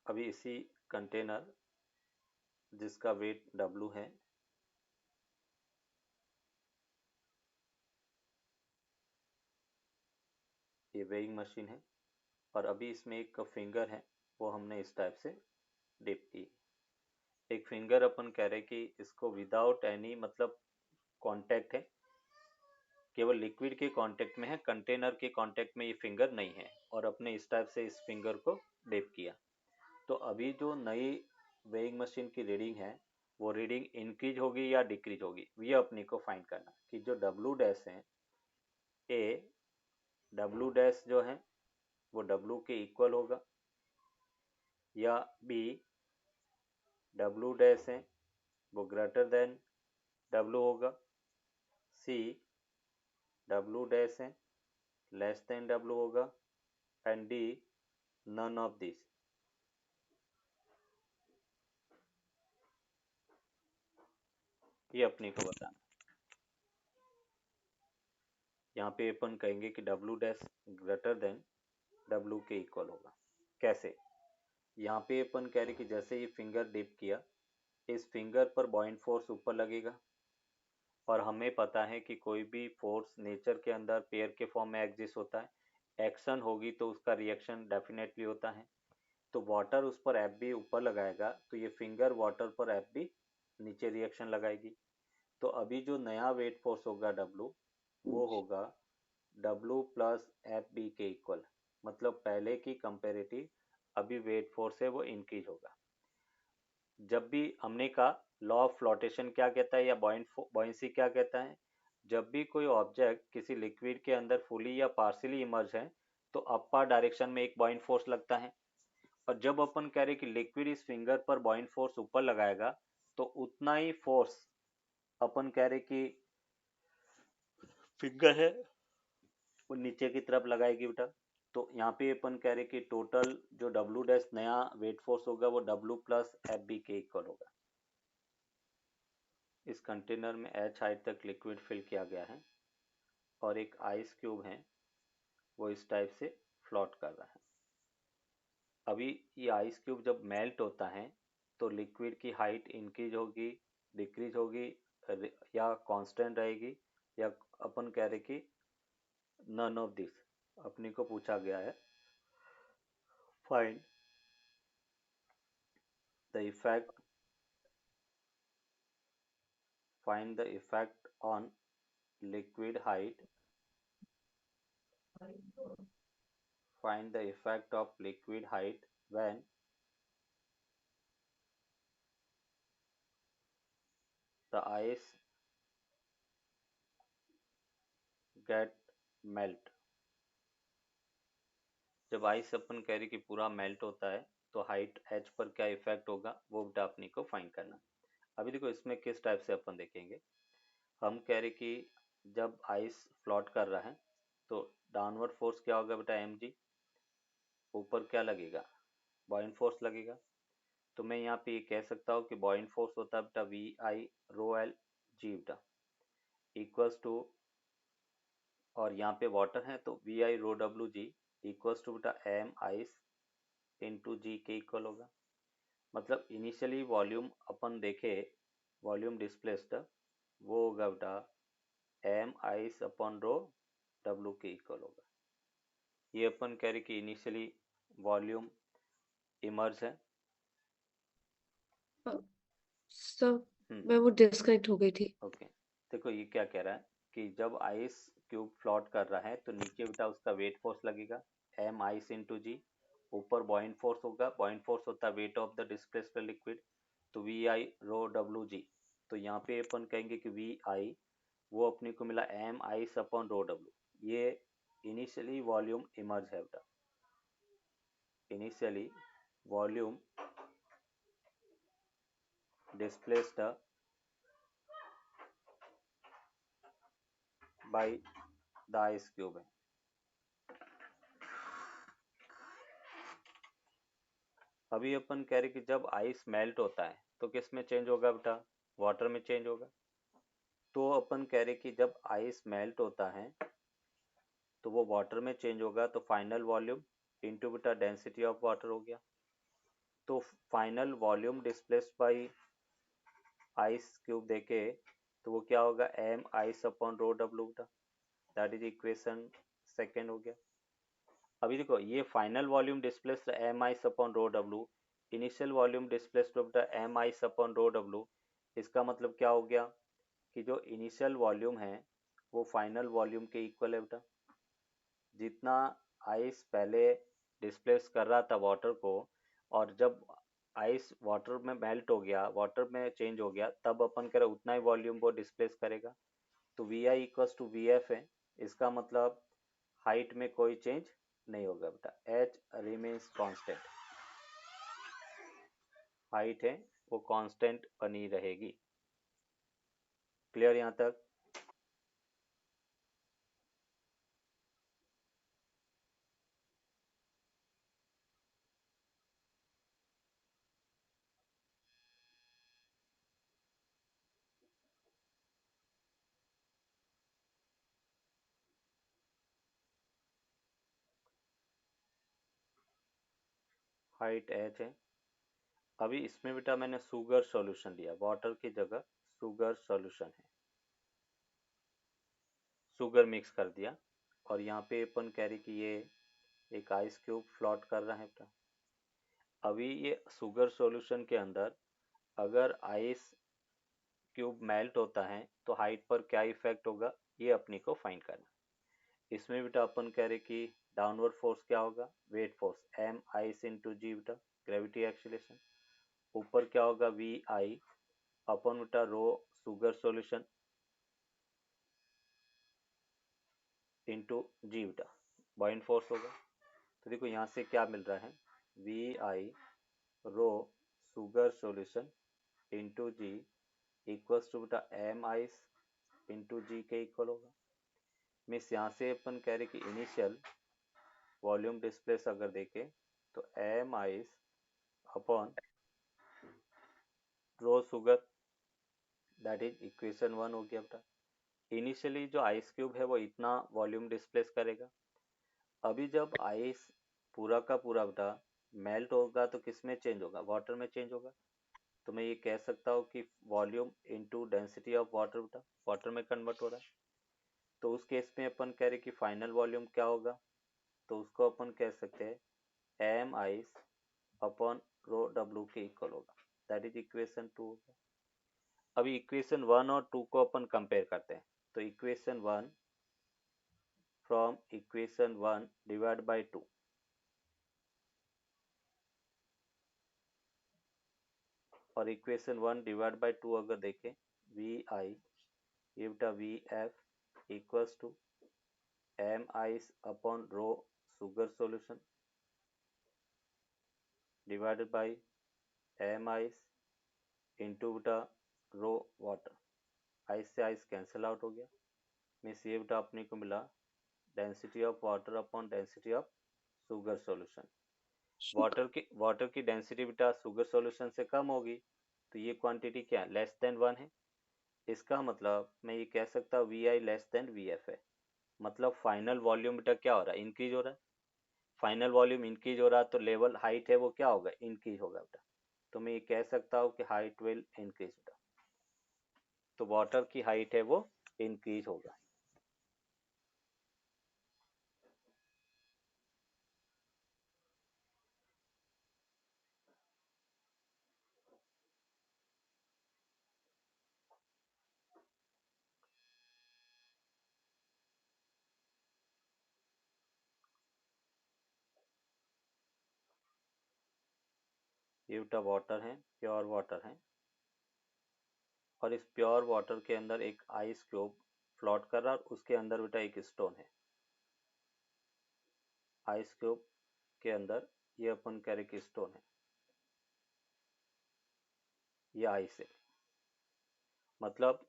अभी इसी कंटेनर जिसका वेट W है, ये वेइंग मशीन है, और अभी इसमें एक फिंगर है, वो हमने इस टाइप से डिप की। एक फिंगर अपन कह रहे कि इसको विदाउट एनी मतलब कांटेक्ट है, केवल लिक्विड के कांटेक्ट में है, कंटेनर के कांटेक्ट में ये फिंगर नहीं है, और अपने इस टाइप से इस फिंगर को डिप किया। तो अभी जो नई वेइंग मशीन की रीडिंग है, वो रीडिंग इंक्रीज होगी या डिक्रीज होगी, ये अपने को फाइंड करना कि जो डब्ल्यू डैश है, ए डब्ल्यू डैश जो है वो डब्ल्यू के इक्वल होगा, या बी डब्ल्यू डैश है वो ग्रेटर देन डब्ल्यू होगा, सी डब्ल्यू डैश है लेस देन डब्ल्यू होगा, and D none of this. ये अपने को बताना। यहाँ पे अपन कहेंगे कि W dash greater than W के इक्वल होगा। कैसे? यहाँ पे अपन कह रहे कि जैसे ये फिंगर डिप किया, इस फिंगर पर बॉइंट फोर्स ऊपर लगेगा, और हमें पता है कि कोई भी फोर्स नेचर के अंदर पेयर के फॉर्म में एग्जिस्ट होता है। एक्शन होगी तो उसका रिएक्शन डेफिनेटली होता है। तो वाटर उस पर एफ बी ऊपर लगाएगा, तो ये फिंगर वाटर पर एफ बी नीचे रिएक्शन लगाएगी। तो अभी जो नया वेट फोर्स होगा डब्लू, वो होगा डब्लू प्लस एफ बी के इक्वल, मतलब पहले की कंपेरेटिव अभी वेट फोर्स है वो इंक्रीज होगा। जब भी हमने कहा लॉ ऑफ फ्लोटेशन क्या कहता है या बॉयंसी क्या कहता है, जब भी कोई ऑब्जेक्ट किसी लिक्विड के अंदर फुली या पार्शियली इमर्ज है, तो अपर डायरेक्शन में एक बॉइंट फोर्स लगता है। और जब अपन कह रहे कि लिक्विड इस फिंगर पर बॉइंट फोर्स ऊपर लगाएगा, तो उतना ही फोर्स अपन कह रहे कि फिंगर है वो नीचे की तरफ लगाएगी बेटा। तो यहाँ पे अपन कह रहे कि टोटल जो डब्ल्यू डैश नया वेट फोर्स होगा वो डब्ल्यू प्लस एफ बी के इक्वल होगा। इस कंटेनर में h हाइट तक लिक्विड फिल किया गया है, और एक आइस क्यूब है वो इस टाइप से फ्लोट कर रहा है। अभी ये आइस क्यूब जब मेल्ट होता है, तो लिक्विड की हाइट इंक्रीज होगी, डिक्रीज होगी, या कांस्टेंट रहेगी, या अपन कह रहे कि नन ऑफ दिस। अपने को पूछा गया है find the effect on liquid height, find the effect of liquid height when the ice get melt। जब आइस अपन कह रहे कि पूरा मेल्ट होता है, तो हाइट h पर क्या इफेक्ट होगा वो बेटा अपनी को फाइंड करना। अभी देखो इसमें किस टाइप से अपन देखेंगे। हम कह रहे कि जब आइस फ्लोट कर रहा है, तो डाउनवर्ड फोर्स क्या होगा बेटा mg, ऊपर क्या लगेगा बॉइंट फोर्स लगेगा। तो मैं यहाँ पे ये कह सकता हूँ कि बॉइंट फोर्स होता है बेटा वी आई रो एल जी बेटा इक्वल्स टू, और यहाँ पे वाटर है तो V I rho W G equals to बेटा एम आइस इंटू जी के इक्वल होगा। मतलब इनिशियली वॉल्यूम अपन देखे, वॉल्यूम डिस्प्लेस्ड वो होगा बेटा M ice upon rho W के इक्वल होगा। ये अपन कह रहे कि इनिशियली वॉल्यूम इमर्ज है। सब हम्म, मैं वो डिस्कनेक्ट हो गई थी। ओके। देखो ये क्या कह रहा है कि जब आइस क्यूब फ्लोट कर रहा है, तो नीचे बेटा उसका वेट फोर्स लगेगा एम आइस इंटू जी, ऊपर बॉइंट फोर्स होगा, बॉइंट फोर्स होता है weight of the displaced liquid, तो V I rho W G. तो यहाँ पे अपन कहेंगे कि वी आई वो अपने को मिला M ice upon rho W. ये इनिशियली वॉल्यूम इमर्ज है बेटा, initially volume displaced by the ice cube है। अभी अपन कह रहे कि जब आइस मेल्ट होता है तो किस में चेंज होगा बेटा, वाटर में चेंज होगा। तो अपन कह रहे कि जब आइस मेल्ट होता है तो वो वाटर में चेंज होगा, तो फाइनल वॉल्यूम इनटू बेटा डेंसिटी ऑफ वाटर हो गया। तो final volume displaced by ice cube देखे तो वो क्या होगा, M ice upon rho W बेटा, दैट इज इक्वेशन सेकेंड हो गया। अभी देखो ये final volume displaced M ice upon rho W, initial volume displaced बेटा M ice upon rho W. इसका मतलब क्या हो गया कि जो इनिशियल वॉल्यूम है वो फाइनल वॉल्यूम के इक्वल है बेटा। जितना आइस पहले डिस्प्लेस कर रहा था वाटर को, और जब आइस वाटर में मेल्ट हो गया, वाटर में चेंज हो गया, तब अपन कह रहे उतना ही वॉल्यूम वो डिस्प्लेस करेगा। तो V I equals to V F है। इसका मतलब हाइट में कोई चेंज नहीं होगा बेटा, एच रिमेन्स कांस्टेंट। हाइट है वो कांस्टेंट बनी रहेगी। क्लियर यहाँ तक? हाइट एच है। अभी इसमें बेटा मैंने सुगर सॉल्यूशन लिया, वाटर की जगह सुगर सॉल्यूशन है, शुगर मिक्स कर दिया। और यहाँ पे अपन कह रहे कि ये एक आइस क्यूब फ्लोट कर रहा है बेटा। अभी ये शुगर सॉल्यूशन के अंदर अगर आइस क्यूब मेल्ट होता है तो हाइट पर क्या इफेक्ट होगा, ये अपनी को फाइंड करना। इसमें बेटा अपन कह रहे कि डाउनवर्ड फोर्स क्या होगा, weight force M ice into G बेटा, ग्रेविटी एक्सीलरेशन। ऊपर क्या होगा, वी आई अपन बेटा रो शुगर सॉल्यूशन इंटू जी बेटा, बॉइंट फोर्स होगा। तो देखो यहाँ से क्या मिल रहा है, V I rho sugar solution into G equals to बेटा एम आइस इंटू जी के इक्वल होगा। मीन्स यहाँ से अपन कह रहे कि इनिशियल वॉल्यूम डिस्प्लेस अगर देखे तो M ice upon rho sugar, that is equation one हो गया बेटा। इनिशियली जो आइस क्यूब है वो इतना वॉल्यूम डिस्प्लेस करेगा। अभी जब आइस पूरा का पूरा बेटा मेल्ट होगा तो किस में चेंज होगा, वाटर में चेंज होगा। तो मैं ये कह सकता हूँ कि volume into density of water बेटा, वाटर में कन्वर्ट हो रहा है। तो उस केस में अपन कह रहे कि फाइनल वॉल्यूम क्या होगा, तो उसको अपन कह सकते हैं M ice upon rho W के इक्वल होगा, दैट इज इक्वेशन टू होगा। अभी इक्वेशन वन और टू को अपन कंपेयर करते हैं। तो equation one from equation one divide by two, और equation one divide by two अगर देखें, वी आई ये बेटा V F equals to M ice upon rho sugar solution divided by M ice into बेटा rho water. Ice से ice cancel out हो गया। Means ये बेटा अपने को मिला density of water upon density of sugar solution. Water की डेंसिटी बेटा शुगर सॉल्यूशन से कम होगी, तो ये क्वांटिटी क्या है, लेस देन वन है। इसका मतलब मैं ये कह सकता हूँ V I less than V F है। मतलब फाइनल वॉल्यूम बेटा क्या हो रहा है, इंक्रीज हो रहा है। फाइनल वॉल्यूम इंक्रीज हो रहा है तो लेवल हाइट है वो क्या होगा, इंक्रीज होगा बेटा। तो मैं ये कह सकता हूँ कि हाइट विल इंक्रीज बेटा। तो वाटर की हाइट है वो इंक्रीज होगा। ये बेटा वाटर है, प्योर वाटर है, और इस प्योर वाटर के अंदर एक आइस क्यूब फ्लोट कर रहा है, और उसके अंदर बेटा एक स्टोन है। आइस क्यूब के अंदर ये अपन कह रहे कि स्टोन है, ये आइस है। मतलब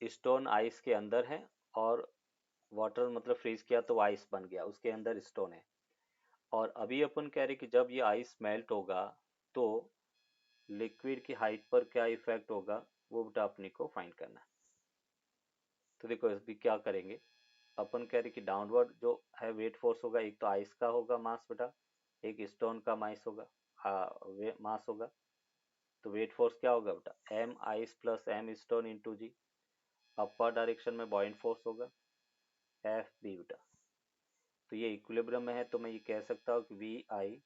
स्टोन आइस के अंदर है, और वाटर मतलब फ्रीज किया तो आइस बन गया, उसके अंदर स्टोन है। और अभी अपन कह रहे कि जब ये आइस मेल्ट होगा तो लिक्विड की हाइट पर क्या इफेक्ट होगा, वो बेटा अपने को फाइंड करना है। तो देखो अभी क्या करेंगे, अपन कह रहे कि डाउनवर्ड जो है वेट फोर्स होगा, एक तो आइस का होगा मास बेटा, एक स्टोन का मास होगा। मास होगा। तो वेट फोर्स क्या होगा बेटा, M ice plus M stone into G. Upper direction में बॉइंट फोर्स होगा एफ बी बेटा। तो ये इक्विलिब्रियम में है, तो मैं ये कह सकता हूँ कि V I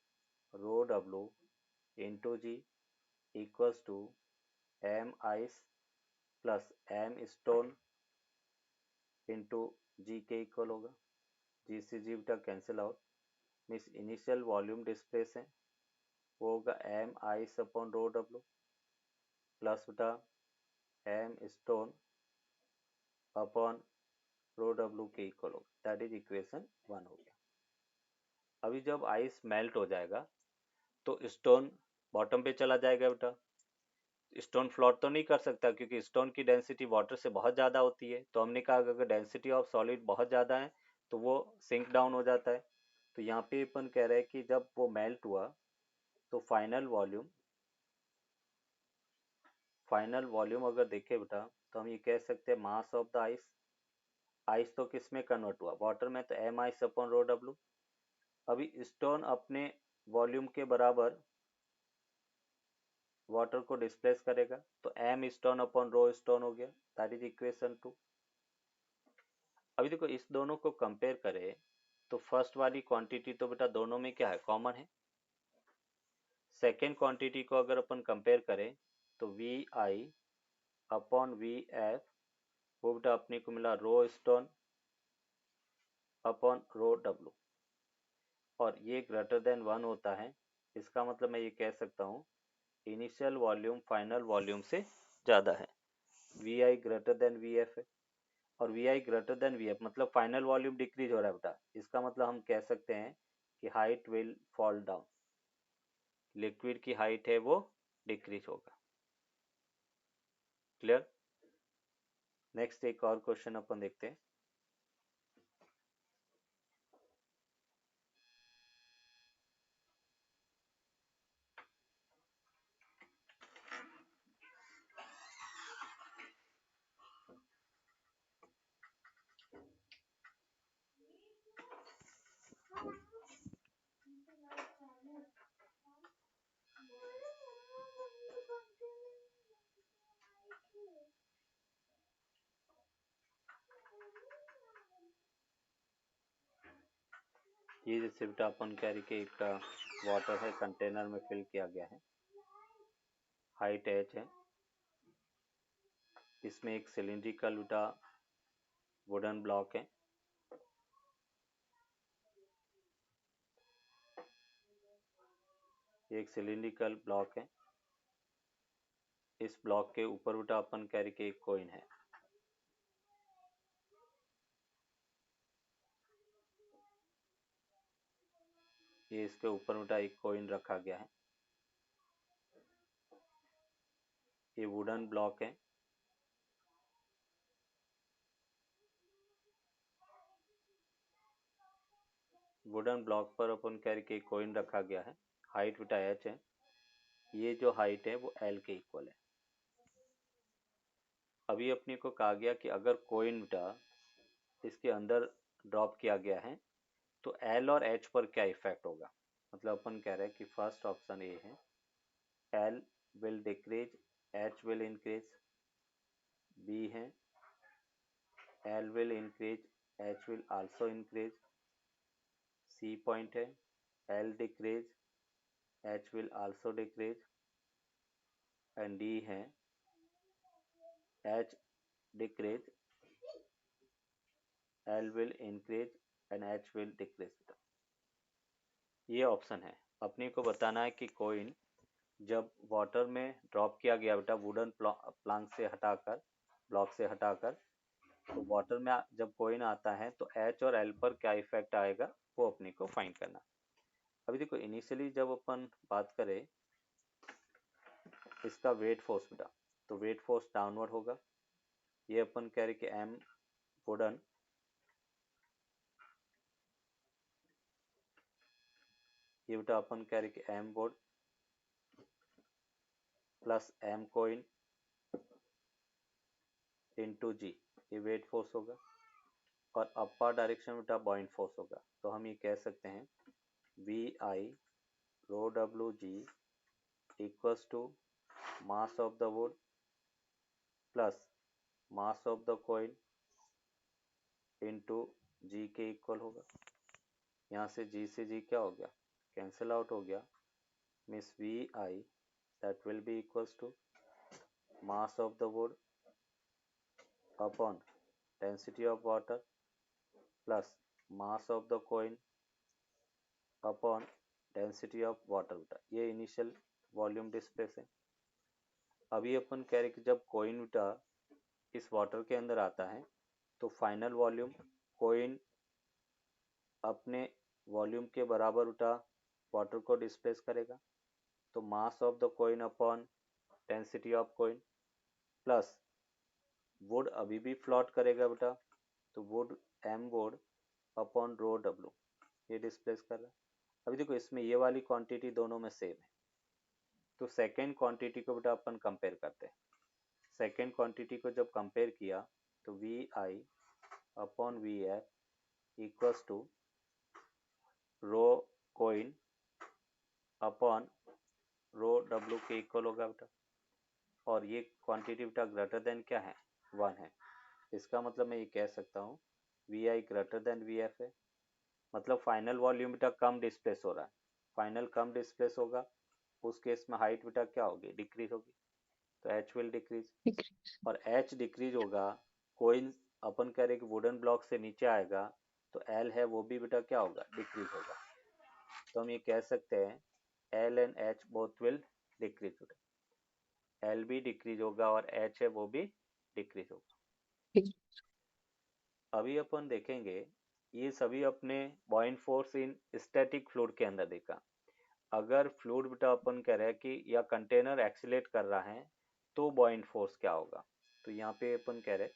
rho W into G equals to M ice plus M stone into G के इक्वल होगा। जी से जी बेटा cancel out, means initial volume displace है वो होगा M ice upon rho W plus बेटा M stone upon rho W के equal होगा। दैट इज इक्वेशन 1 हो गया। अभी जब आइस मेल्ट हो जाएगा तो स्टोन बॉटम पे चला जाएगा बेटा। स्टोन फ्लोट तो नहीं कर सकता क्योंकि स्टोन की डेंसिटी वाटर से बहुत ज़्यादा होती है। तो हमने कहा अगर डेंसिटी ऑफ सॉलिड बहुत ज़्यादा है तो वो सिंक डाउन हो जाता है। तो यहाँ पे अपन कह रहे हैं कि जब वो मेल्ट हुआ तो फाइनल वॉल्यूम अगर देखें बेटा तो हम ये कह सकते हैं mass of the ice. Ice तो किस में कन्वर्ट हुआ, वाटर में, तो M ice upon rho W. अभी स्टोन अपने वॉल्यूम के बराबर वाटर को डिस्प्लेस करेगा तो M stone upon rho stone हो गया। That is equation 2। अभी देखो इस दोनों को कंपेयर करें तो फर्स्ट वाली क्वांटिटी तो बेटा दोनों में क्या है, कॉमन है। सेकेंड क्वांटिटी को अगर अपन कंपेयर करें तो V I upon V F वो बेटा अपने को मिला rho stone upon rho W, और ये ग्रेटर देन 1 होता है। इसका मतलब मैं ये कह सकता हूँ इनिशियल वॉल्यूम फाइनल वॉल्यूम से ज़्यादा है। V I greater than V F है, और V I greater than V F मतलब फाइनल वॉल्यूम डिक्रीज हो रहा है बेटा। इसका मतलब हम कह सकते हैं कि height will fall down, liquid की हाइट है वो डिक्रीज होगा। क्लियर। नेक्स्ट एक और क्वेश्चन अपन देखते हैं। ये जैसे बेटा अपन कह रहे कि एक वाटर है कंटेनर में फिल किया गया है, हाइट एच है, इसमें एक सिलिंड्रिकल बेटा वुडन ब्लॉक है, एक सिलिंड्रिकल ब्लॉक है। इस ब्लॉक के ऊपर बेटा अपन कह रहे कि एक कॉइन है। ये इसके ऊपर बेटा एक कॉइन रखा गया है। ये वुडन ब्लॉक है, वुडन ब्लॉक पर अपन कह रहे कि एक कॉइन रखा गया है, हाइट बेटा एच है। ये जो हाइट है वो एल के इक्वल है। अभी अपने को कहा गया कि अगर कॉइन बेटा इसके अंदर ड्रॉप किया गया है तो एल और एच पर क्या इफेक्ट होगा। मतलब अपन कह रहे हैं कि फर्स्ट ऑप्शन ए है L will decrease H will increase, B है L will increase H will also increase, C point है L decrease H will also decrease, and D है H decrease L will increase and H will decrease. ये option है। अपने को बताना है कि कॉइन जब वाटर में ड्रॉप किया गया बेटा वुडन प्लांक से हटाकर, ब्लॉक से हटाकर, तो वाटर में जब कॉइन आता है तो एच और एल पर क्या इफेक्ट आएगा वो अपने को फाइंड करना। अभी देखो इनिशियली जब अपन बात करें इसका वेट फोर्स बेटा, तो वेट फोर्स डाउनवर्ड होगा। ये अपन कह रहे कि एम वुडन ये बेटा अपन कह रहे कि M wood plus M coin into G, ये वेट फोर्स होगा, और अपर डायरेक्शन बेटा बॉइंट फोर्स होगा। तो हम ये कह सकते हैं V I rho W G equals to mass of the wood plus mass of the coin into G के इक्वल होगा। यहाँ से जी क्या हो गया, कैंसिल आउट हो गया, means V I that will be equals to mass of the wood upon density of water plus mass of the coin upon density of water बेटा। ये इनिशियल वॉल्यूम डिस्प्लेस है। अभी अपन कह रहे कि जब कॉइन बेटा इस वाटर के अंदर आता है तो फाइनल वॉल्यूम कॉइन अपने वॉल्यूम के बराबर बेटा वाटर को डिस्प्लेस करेगा। तो mass of the coin upon density of coin plus wood अभी भी फ्लोट करेगा बेटा, तो wood M wood upon rho W ये डिस्प्लेस कर रहा है। अभी देखो इसमें ये वाली क्वांटिटी दोनों में सेम है, तो सेकेंड क्वांटिटी को बेटा अपन कंपेयर करते हैं। सेकेंड क्वांटिटी को जब कंपेयर किया तो V I upon V F equals to rho coin upon rho W के इक्वल होगा बेटा। और ये क्वांटिटी बेटा ग्रेटर देन क्या है, 1 है। इसका मतलब मैं ये कह सकता हूँ V I greater than V F है, मतलब फाइनल वॉल्यूम बेटा कम डिस्प्लेस हो रहा है। फाइनल कम डिस्प्लेस होगा उस केस में हाइट बेटा क्या होगी, डिक्रीज होगी, तो एच विल डिक्रीज। ठीक है। और एच डिक्रीज होगा, कोइन अपन कह रहे कि वुडन ब्लॉक से नीचे आएगा तो एल है वो भी बेटा क्या होगा, डिक्रीज होगा। तो हम ये कह सकते हैं L and H both will decrease होगा, एल भी डिक्रीज होगा और एच है वो भी डिक्रीज होगा। ठीक है। अभी अपन देखेंगे ये सभी अपने बॉइंट फोर्स इन स्टैटिक फ्लूइड के अंदर देखा। अगर फ्लूइड बेटा अपन कह रहे हैं कि या कंटेनर एक्सीलेट कर रहा है तो बॉइंट फोर्स क्या होगा, तो यहाँ पे अपन कह रहे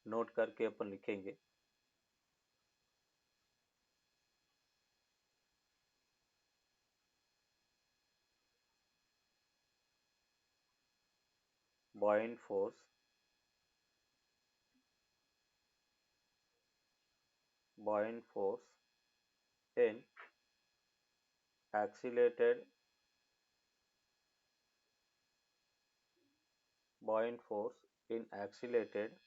नोट करके अपन लिखेंगे buoyant force in accelerated buoyant force in accelerated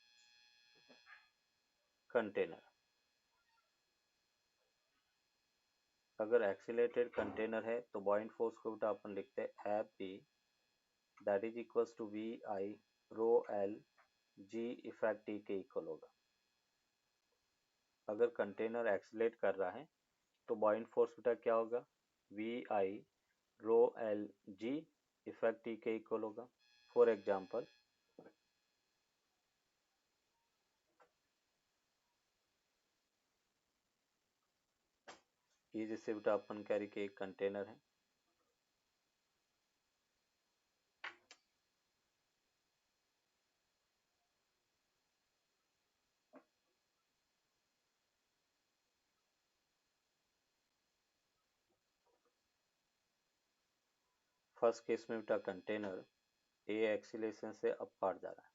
container। अगर एक्सीलेटेड कंटेनर है तो buoyant force को बेटा अपन लिखते हैं F B that is equals to V I rho L G effective के इक्वल होगा। अगर कंटेनर एक्सीलेट कर रहा है तो buoyant force बेटा क्या होगा, V I rho L G effective के इक्वल होगा। फॉर एग्जाम्पल ये जैसे बेटा अपन कह रही कि एक कंटेनर है, फर्स्ट केस में बेटा कंटेनर ए एक्सीलेशन से अपवार्ड जा रहा है,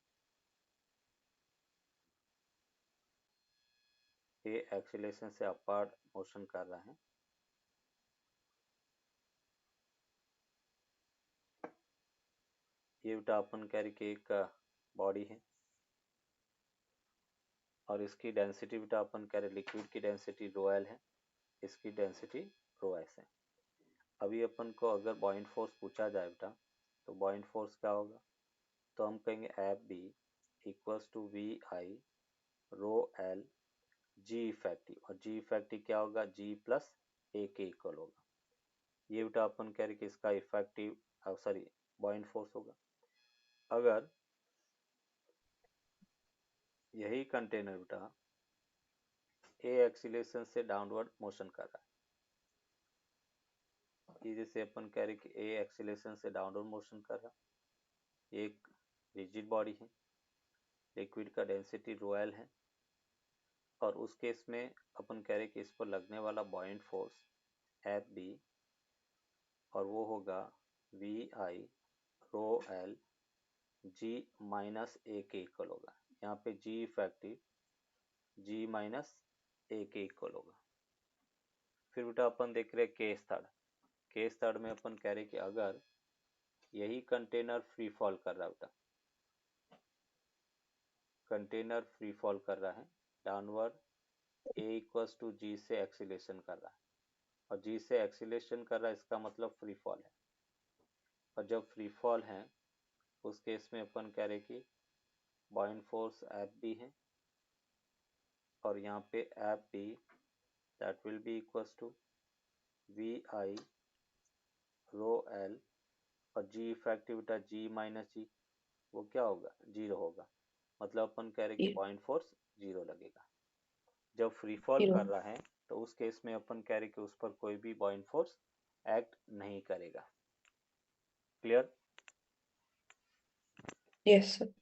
ए एक्सीलेशन से अपवार्ड मोशन कर रहा है। ये बेटा अपन कह रही कि एक बॉडी है और इसकी डेंसिटी बेटा अपन कह रहे लिक्विड की डेंसिटी रो एल है, इसकी डेंसिटी रो एस है। अभी अपन को अगर बॉइंट फोर्स पूछा जाए बेटा तो बॉइंट फोर्स क्या होगा, तो हम कहेंगे F B equals to V I rho L G effective, और जी इफेक्टिव क्या होगा, जी प्लस ए के इक्वल होगा। ये बेटा अपन कह रहे कि इसका इफेक्टिव सॉरी बॉइंट फोर्स होगा। अगर यही कंटेनर बेटा ए एक्सीलेशन से डाउनवर्ड मोशन कर रहा है, ये जैसे अपन कह रहे कि ए एक्सीलेशन से डाउनवर्ड मोशन कर रहा है, एक रिजिड बॉडी है, लिक्विड का डेंसिटी रो एल है, और उस केस में अपन कह रहे कि इस पर लगने वाला बॉइंट फोर्स एफ बी और वो होगा V I rho L G minus A के इक्वल होगा। यहाँ पे जी इफेक्टिव जी माइनस ए के इक्वल होगा। फिर बेटा अपन देख रहे केस थर्ड में अपन कह रहे कि अगर यही कंटेनर फ्री फॉल कर रहा है बेटा, कंटेनर फ्री फॉल कर रहा है डाउनवर्ड, ए इक्वल्स टू जी से एक्सीलेशन कर रहा है, और जी से एक्सीलेशन कर रहा है इसका मतलब फ्री फॉल है। और जब फ्री फॉल है उस केस में अपन कह रहे कि बॉइंट फोर्स एफ बी है, और यहाँ पे F B that will be equals to V I rho L, और जी इफेक्टिव बेटा जी माइनस जी, वो क्या होगा, जीरो होगा। मतलब अपन कह रहे कि बॉइंट फोर्स जीरो लगेगा। जब फ्री फॉल जीरो। कर रहा है तो उस केस में अपन कह रहे कि उस पर कोई भी बॉइंट फोर्स एक्ट नहीं करेगा। क्लियर? Yes sir.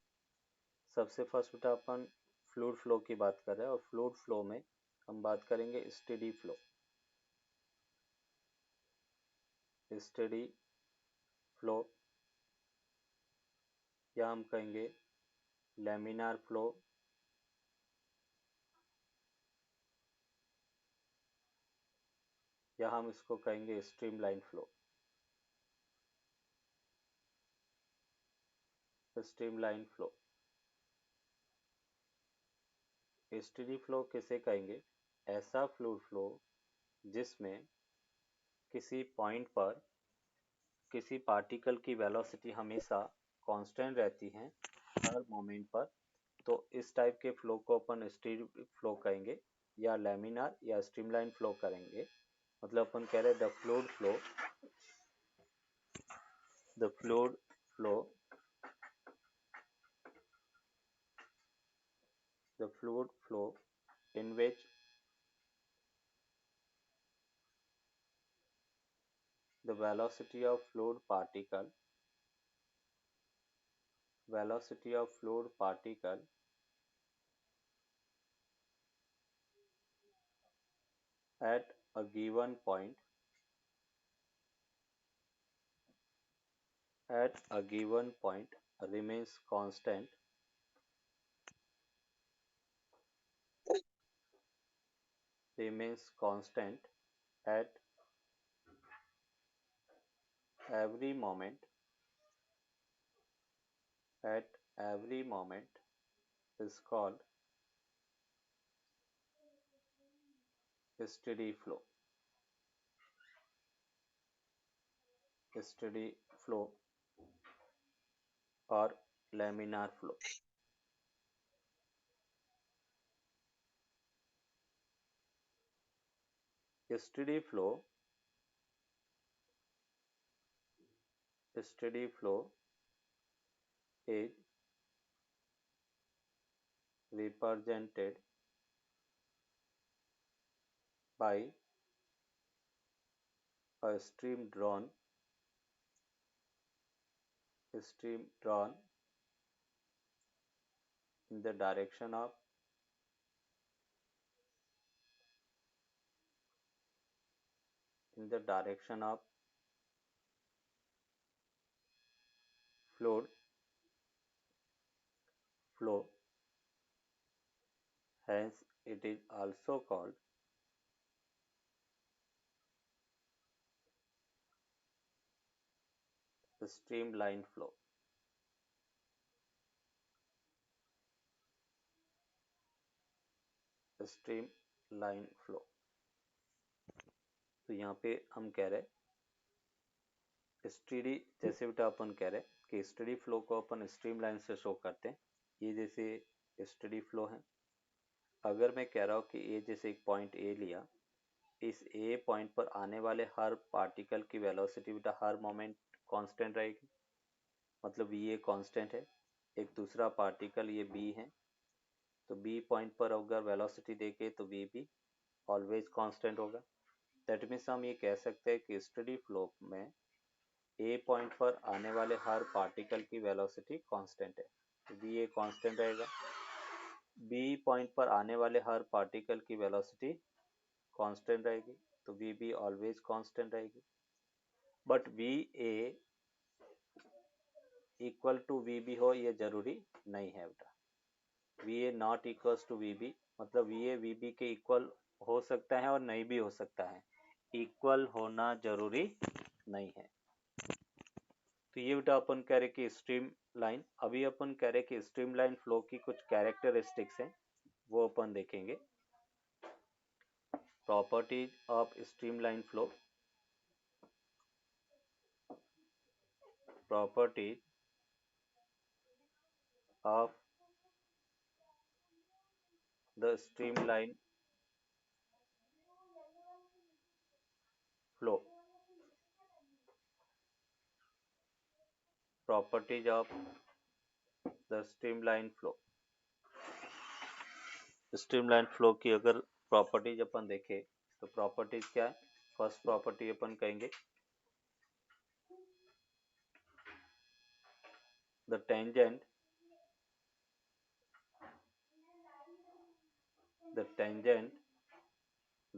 सबसे फर्स्ट बेटा अपन फ्लूइड फ्लो की बात कर रहे हैं, और फ्लूइड फ्लो में हम बात करेंगे स्टेडी फ्लो। स्टेडी फ्लो या हम कहेंगे लैमिनार फ्लो, या हम इसको कहेंगे streamline flow. Streamline flow, steady flow किसे कहेंगे, ऐसा फ्लूइड फ्लो जिसमें किसी पॉइंट पर किसी पार्टिकल की वेलोसिटी हमेशा कांस्टेंट रहती है हर मोमेंट पर, तो इस टाइप के फ्लो को अपन स्टेडी फ्लो कहेंगे, या लैमिनार या स्ट्रीमलाइन फ्लो करेंगे। मतलब अपन कह रहे हैं the fluid flow, the fluid flow, the fluid flow in which the velocity of fluid particle at a given point remains constant at every moment is called steady flow or laminar flow। steady flow is represented by a stream drawn in the direction of fluid flow, hence it is also called the streamline flow। Streamline flow. तो यहाँ पे हम कह रहे steady, जैसे बेटा अपन कह रहे कि स्टेडी फ्लो को अपन स्ट्रीमलाइन से शो करते हैं। ये जैसे स्टेडी फ्लो है, अगर मैं कह रहा हूँ कि ये जैसे एक पॉइंट ए लिया, इस ए पॉइंट पर आने वाले हर पार्टिकल की वेलोसिटी बेटा हर मोमेंट कांस्टेंट रहेगी, मतलब ये कांस्टेंट है। एक दूसरा पार्टिकल ये बी है, तो बी पॉइंट पर अगर वेलोसिटी देखे तो बी भी ऑलवेज कांस्टेंट होगा। दैट मीन्स हम ये कह सकते हैं कि स्टेडी फ्लो में ए पॉइंट पर आने वाले हर पार्टिकल की वेलोसिटी कांस्टेंट है, तो बी ए कांस्टेंट रहेगा। बी पॉइंट पर आने वाले हर पार्टिकल की वेलोसिटी कांस्टेंट रहेगी, तो वी बी ऑलवेज कांस्टेंट रहेगी। But V A equal to V B हो ये जरूरी नहीं है बेटा। V A not equals to V B, मतलब वी ए वी बी के इक्वल हो सकता है और नहीं भी हो सकता है। इक्वल होना जरूरी नहीं है। तो ये बेटा अपन कह रहे कि स्ट्रीम लाइन, अभी अपन कह रहे कि स्ट्रीम लाइन फ्लो की कुछ कैरेक्टरिस्टिक्स हैं, वो अपन देखेंगे। Properties of streamline flow, properties of the streamline flow, properties of the streamline flow. Streamline flow की अगर प्रॉपर्टीज अपन देखें तो प्रॉपर्टीज क्या है? फर्स्ट प्रॉपर्टी अपन कहेंगे the tangent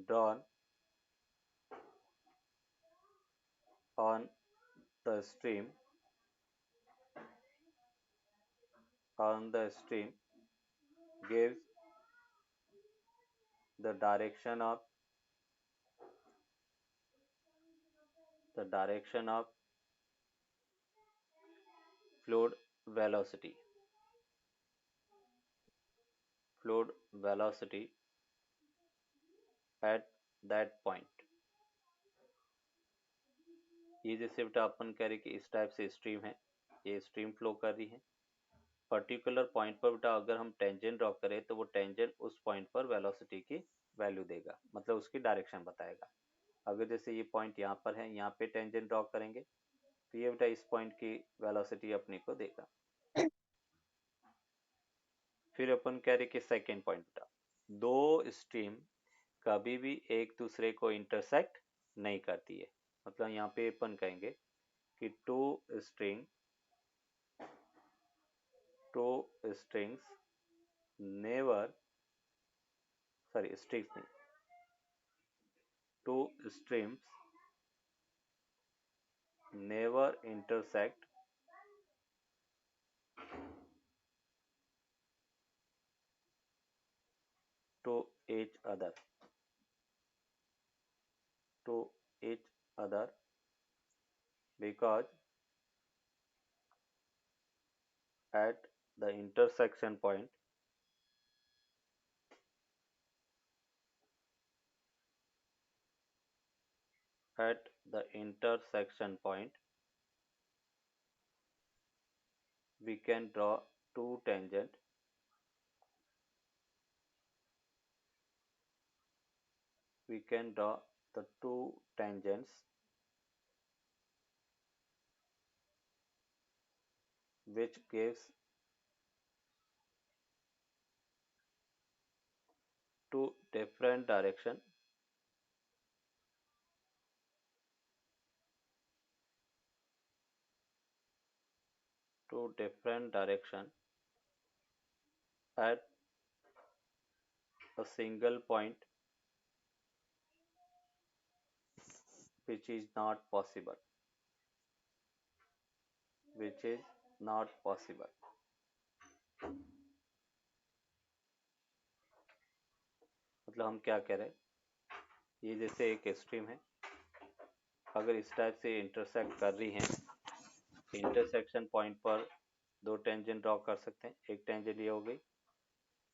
drawn on the stream gives the direction of fluid velocity at that point। ये जैसे बेटा अपन कह रहे कि इस टाइप से स्ट्रीम है, ये स्ट्रीम फ्लो कर रही है, पर्टिकुलर पॉइंट पर बेटा अगर हम टेंजेंट ड्रॉ करें तो वो टेंजेंट उस पॉइंट पर वेलोसिटी की वैल्यू देगा, मतलब उसकी डायरेक्शन बताएगा। अगर जैसे ये पॉइंट यहाँ पर है, यहाँ पे टेंजेंट ड्रॉ करेंगे तो ये बेटा इस पॉइंट की वेलोसिटी अपने को देगा। फिर अपन कह रहे कि सेकेंड पॉइंट बेटा, दो स्ट्रीम कभी भी एक दूसरे को इंटरसेक्ट नहीं करती है, मतलब यहाँ पे अपन कहेंगे कि two strings never, sorry strings नहीं, two streams never intersect to each other because at the intersection point we can draw two tangent we can draw the two tangents which gives two different direction at a single point, which is not possible मतलब हम क्या कह रहे हैं, ये जैसे एक stream है, अगर इस टाइप से इंटरसेक्ट कर रही है, इंटरसेक्शन पॉइंट पर दो टेंजेंट ड्रॉ कर सकते हैं, एक टेंजेंट ये हो गई,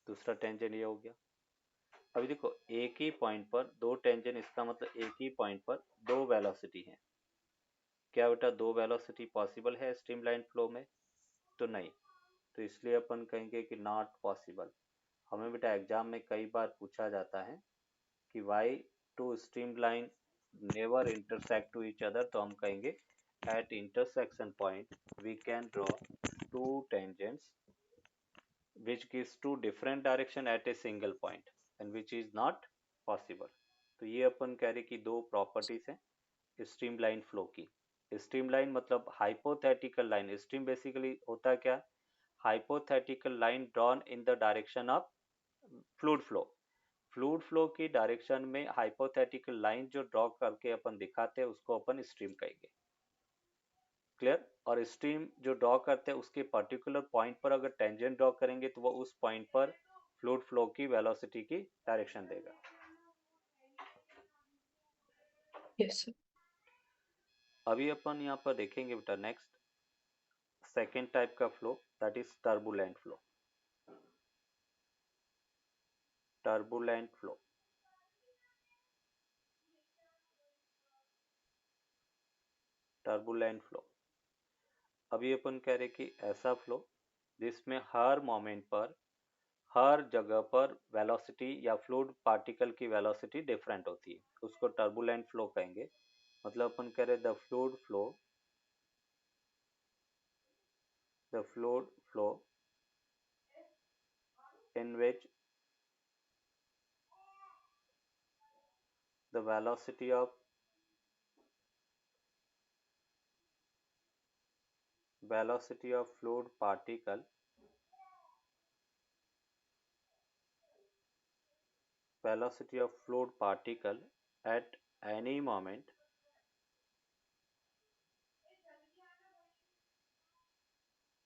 दूसरा टेंजेंट ये हो गया। अभी देखो एक ही पॉइंट पर दो टेंजेंट, इसका मतलब एक ही पॉइंट पर दो वेलोसिटी है। क्या बेटा दो वेलोसिटी पॉसिबल है स्ट्रीमलाइन फ्लो में? तो नहीं, तो इसलिए अपन कहेंगे कि नॉट पॉसिबल। हमें बेटा एग्जाम में कई बार पूछा जाता है कि why two streamline never intersect to each other, तो हम कहेंगे at intersection point we can draw two tangents which gives two different direction at a single point and which is not possible। तो ये अपन कह रहे कि दो प्रॉपर्टीज हैं स्ट्रीमलाइन फ्लो की। स्ट्रीमलाइन मतलब हाइपोथेटिकल लाइन, स्ट्रीम बेसिकली होता क्या, hypothetical line drawn in the direction of fluid flow की डायरेक्शन में हाइपोथेटिकल लाइन जो ड्रॉ करके अपन दिखाते हैं उसको अपन स्ट्रीम कहेंगे। क्लियर? और स्ट्रीम जो ड्रॉ करते हैं उसके पर्टिकुलर पॉइंट पर अगर टेंजेंट ड्रॉ करेंगे तो वो उस पॉइंट पर फ्लूइड फ्लो की वेलोसिटी की डायरेक्शन देगा। Yes, sir. अभी अपन यहाँ पर देखेंगे बेटा नेक्स्ट सेकेंड टाइप का flow, that is turbulent flow. Turbulent flow, turbulent flow. अभी अपन कह रहे कि ऐसा फ्लो जिसमें हर मोमेंट पर, हर जगह पर वेलोसिटी या फ्लूइड पार्टिकल की वेलोसिटी डिफरेंट होती है, उसको टर्बुलेंट फ्लो कहेंगे। मतलब अपन कह रहे the fluid flow, the fluid flow in which the velocity of fluid particle at any moment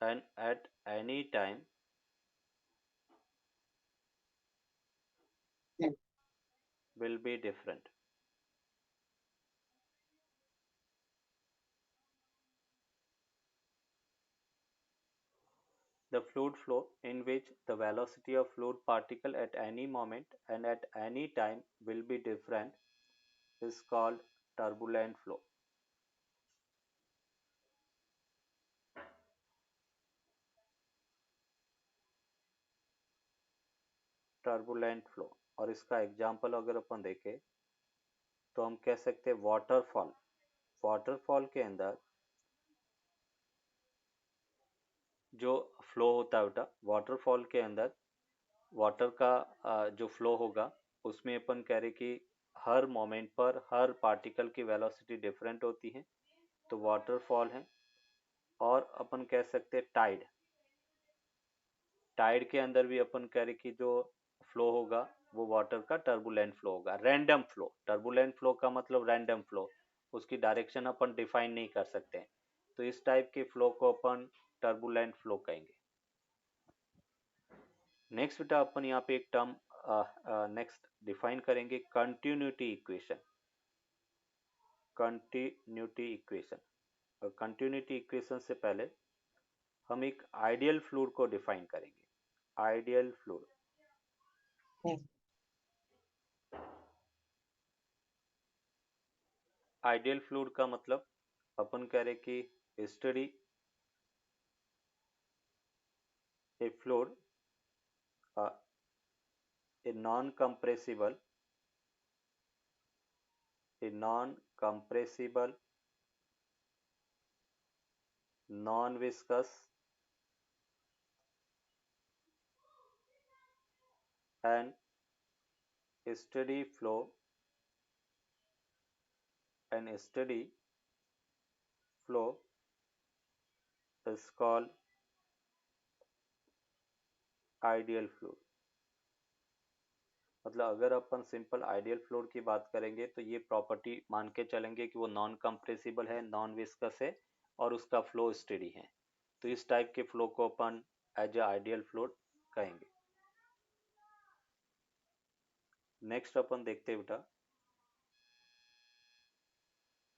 and at any time will be different. The fluid flow in which the velocity of fluid particle at any moment and at any time will be different is called turbulent flow. Turbulent flow. और इसका example अगर अपन देखें तो हम कह सकते हैं waterfall. Waterfall के अंदर जो फ्लो होता है बेटा, वाटरफॉल के अंदर वाटर का जो फ्लो होगा उसमें अपन कह रहे कि हर मोमेंट पर हर पार्टिकल की वेलोसिटी डिफरेंट होती है, तो वाटरफॉल है। और अपन कह सकते हैं टाइड। टाइड के अंदर भी अपन कह रहे कि जो फ्लो होगा वो वाटर का टर्बुलेंट फ्लो होगा। रैंडम फ्लो, टर्बुलेंट फ्लो का मतलब रैंडम फ्लो, उसकी डायरेक्शन अपन डिफाइन नहीं कर सकते हैं, तो इस टाइप के फ्लो को अपन टर्बुलेंट फ्लो कहेंगे। नेक्स्ट बेटा अपन यहाँ पे एक टर्म नेक्स्ट डिफाइन करेंगे, कंटिन्यूटी इक्वेशन। कंटिन्यूटी इक्वेशन, और कंटिन्यूटी इक्वेशन से पहले हम एक आइडियल फ्लूइड को डिफाइन करेंगे। आइडियल फ्लूइड, आइडियल फ्लूइड का मतलब अपन कह रहे कि study A fluid, a non compressible, non viscous and steady flow is called ideal fluid. मतलब अगर अपन सिंपल आइडियल फ्लूइड की बात करेंगे तो ये प्रॉपर्टी मान के चलेंगे कि वो नॉन कंप्रेसिबल है, नॉन विस्कस है और उसका फ्लो स्टेडी है, तो इस टाइप के फ्लो को अपन एज ए आइडियल फ्लूइड कहेंगे। नेक्स्ट अपन देखते हैं बेटा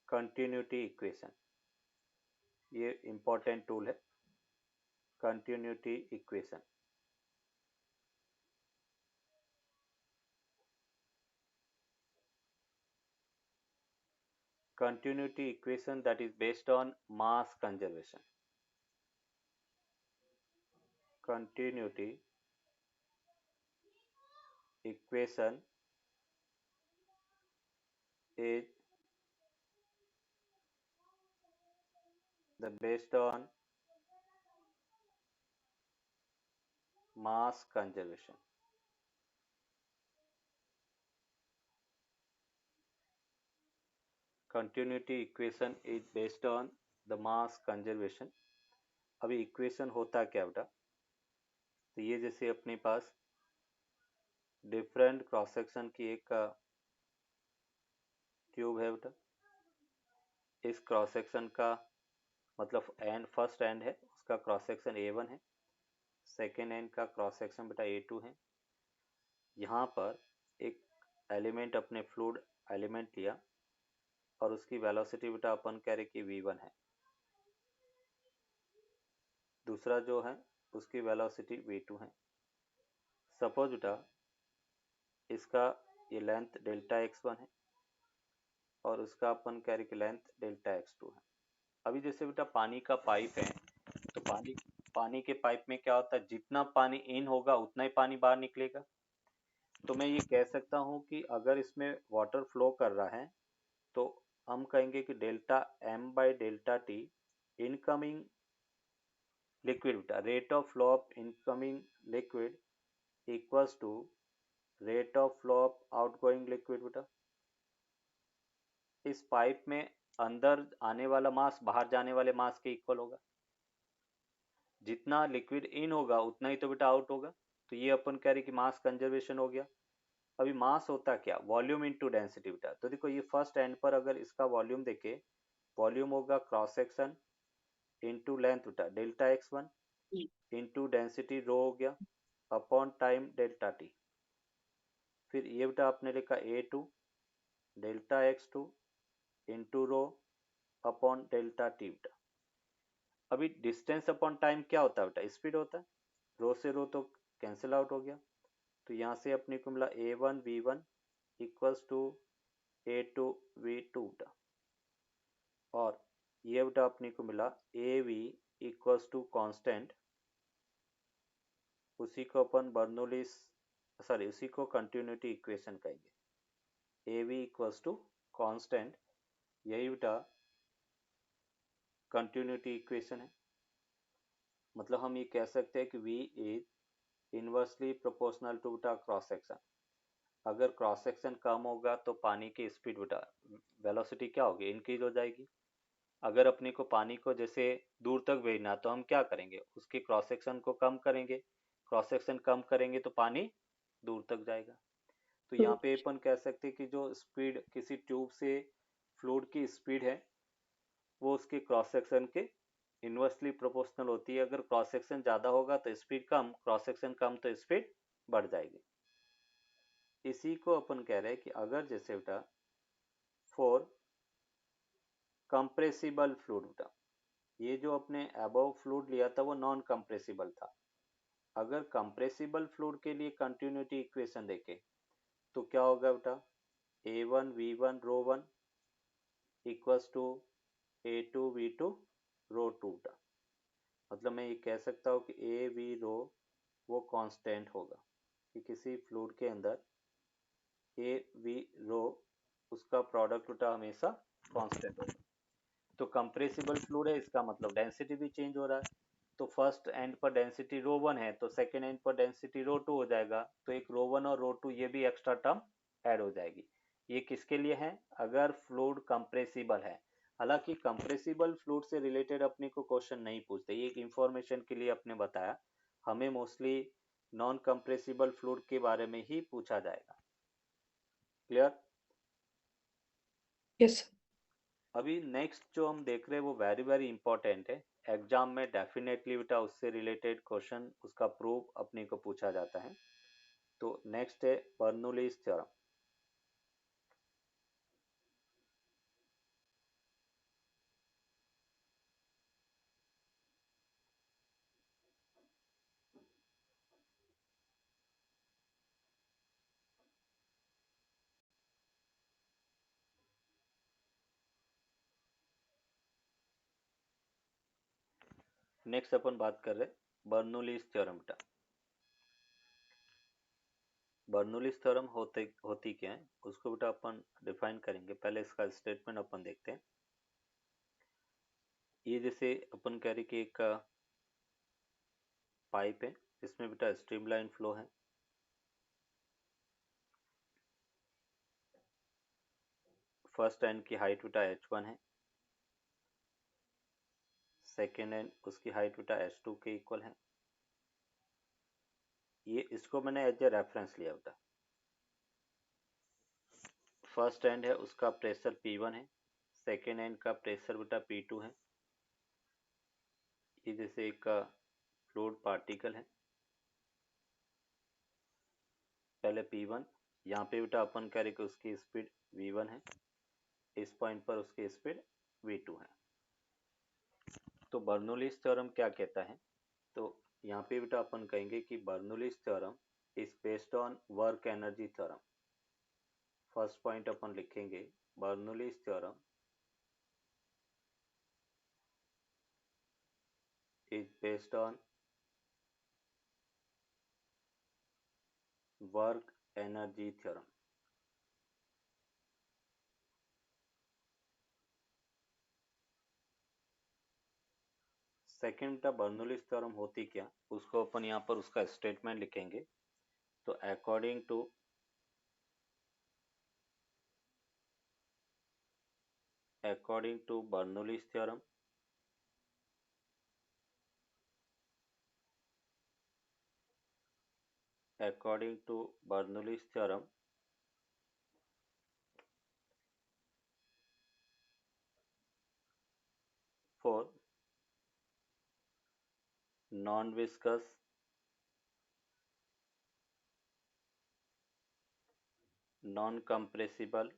कंटिन्यूटी इक्वेशन। ये इंपॉर्टेंट टूल है, continuity equation. Continuity equation that is based on mass conservation. Continuity equation is based on mass conservation. Continuity equation is based on the mass conservation. अभी equation होता क्या बेटा, तो ये जैसे अपने पास डिफरेंट क्रॉस सेक्शन की एक ट्यूब है बेटा, इस क्रॉस सेक्शन का मतलब एंड, फर्स्ट एंड है उसका क्रॉस सेक्शन A1 है, सेकेंड एंड का क्रॉस सेक्शन बेटा A2 है। यहाँ पर एक एलिमेंट अपने फ्लूइड एलिमेंट लिया, और उसकी वेलोसिटी बेटा अपन कह रहे कि v1 है। दूसरा जो है उसकी वेलोसिटी v2 है। सपोज बेटा इसका ये लेंथ डेल्टा x1 है और उसका अपन कह रहे कि लेंथ डेल्टा x2 है। अभी जैसे बेटा पानी का पाइप है, तो पानी के पाइप में क्या होता है, जितना पानी इन होगा उतना ही पानी बाहर निकलेगा। तो मैं ये कह सकता हूँ कि अगर इसमें वाटर फ्लो कर रहा है तो हम कहेंगे कि delta m by delta T incoming liquid बेटा, rate of flow of incoming liquid equals to rate of flow of outgoing liquid बेटा। इस पाइप में अंदर आने वाला मास बाहर जाने वाले मास के इक्वल होगा। जितना लिक्विड इन होगा उतना ही तो बेटा आउट होगा। तो ये अपन कह रहे कि मास कंजर्वेशन हो गया। अभी मास होता क्या, वॉल्यूम इनटू डेंसिटी बेटा। तो देखो ये फर्स्ट एंड पर अगर इसका वॉल्यूम देखे, वॉल्यूम होगा क्रॉस सेक्शन इनटू लेंथ बेटा delta x1 into density rho हो गया अपॉन टाइम डेल्टा टी। फिर ये बेटा आपने लिखा A2 delta x2 into rho upon delta T बेटा। अभी डिस्टेंस अपॉन टाइम क्या होता है बेटा, स्पीड होता है। रो से रो तो कैंसिल आउट हो गया। तो यहाँ से अपने को मिला A1 V1 equals to A2 V2 बेटा। और ये बेटा अपने को मिला AV इक्वल्स टू कांस्टेंट, उसी को अपन बर्नौलीज उसी को कंटिन्यूटी इक्वेशन कहेंगे। AV इक्वल्स टू कांस्टेंट, यही बेटा कंटिन्यूटी इक्वेशन है। मतलब हम ये कह सकते हैं कि V is inversely proportional to बेटा क्रॉस सेक्शन। अगर क्रॉस सेक्शन कम होगा तो पानी की स्पीड बेटा वेलोसिटी क्या होगी, इंक्रीज हो जाएगी। अगर अपने को पानी को जैसे दूर तक भेजना तो हम क्या करेंगे, उसके क्रॉस सेक्शन को कम करेंगे। क्रॉस सेक्शन कम करेंगे तो पानी दूर तक जाएगा। तो यहाँ पे अपन कह सकते हैं कि जो स्पीड किसी ट्यूब से फ्लूइड की स्पीड है वो उसके क्रॉस सेक्शन के इनवर्सली प्रोपोर्शनल होती है। अगर क्रॉस सेक्शन ज़्यादा होगा तो स्पीड कम, क्रॉस सेक्शन कम तो स्पीड बढ़ जाएगी। इसी को अपन कह रहे हैं कि अगर जैसे बेटा फॉर कंप्रेसिबल फ्लूइड बेटा, ये जो अपने अबव फ्लूइड लिया था वो नॉन कंप्रेसिबल था। अगर कंप्रेसिबल फ्लूइड के लिए कंटिन्यूटी इक्वेशन देखें तो क्या होगा बेटा, A1 V1 row 1 equals to A2 V2 रो 2 बेटा। मतलब मैं ये कह सकता हूँ कि AV रो वो कांस्टेंट होगा कि किसी फ्लूइड के अंदर AV रो उसका प्रोडक्ट बेटा हमेशा कांस्टेंट होगा। तो कंप्रेसिबल फ्लूइड है, इसका मतलब डेंसिटी भी चेंज हो रहा है। तो फर्स्ट एंड पर डेंसिटी रो 1 है तो सेकेंड एंड पर डेंसिटी रो 2 हो जाएगा। तो एक रो 1 और रो 2 ये भी एक्स्ट्रा टर्म ऐड हो जाएगी। ये किसके लिए है, अगर फ्लूइड कंप्रेसिबल है। हालांकि कंप्रेसिबल फ्लूइड से रिलेटेड अपने को क्वेश्चन नहीं पूछते, ये एक इंफॉर्मेशन के लिए अपने बताया। हमें मोस्टली नॉन कंप्रेसिबल फ्लूइड के बारे में ही पूछा जाएगा। क्लियर? यस। अभी नेक्स्ट जो हम देख रहे हैं वो वेरी वेरी इंपॉर्टेंट है। एग्जाम में डेफिनेटली बेटा उससे रिलेटेड क्वेश्चन, उसका प्रूफ अपने को पूछा जाता है। तो नेक्स्ट है बर्नौलीज थ्योरम। नेक्स्ट अपन बात कर रहे हैं बर्नौलीज थ्योरम बेटा। बर्नौलीज थ्योरम होती क्या है उसको बेटा अपन डिफाइन करेंगे। पहले इसका स्टेटमेंट अपन देखते हैं। ये जैसे अपन कह रहे कि एक पाइप है, इसमें बेटा स्ट्रीमलाइन फ्लो है। फर्स्ट एंड की हाइट बेटा h1 है, सेकेंड एंड उसकी हाइट बेटा h2 के इक्वल है। ये इसको मैंने एज ए रेफरेंस लिया बेटा। फर्स्ट एंड है उसका प्रेशर P1 है, सेकेंड एंड का प्रेशर बेटा P2 है। ये जैसे एक फ्लूइड पार्टिकल है, पहले P1, यहाँ पे बेटा अपन कह रहे कि उसकी स्पीड V1 है। इस पॉइंट पर उसकी स्पीड v2 है। तो बर्नौलीज थ्योरम क्या कहता है? तो यहाँ पे बेटा अपन कहेंगे कि Bernoulli's theorem is based on work energy theorem. First point अपन लिखेंगे, Bernoulli's theorem is based on work energy theorem। Second बेटा बर्नौलीज थ्योरम होती क्या, उसको अपन यहाँ पर उसका स्टेटमेंट लिखेंगे। तो according to Bernoulli's theorem, according to Bernoulli's theorem, for non-viscous non-compressible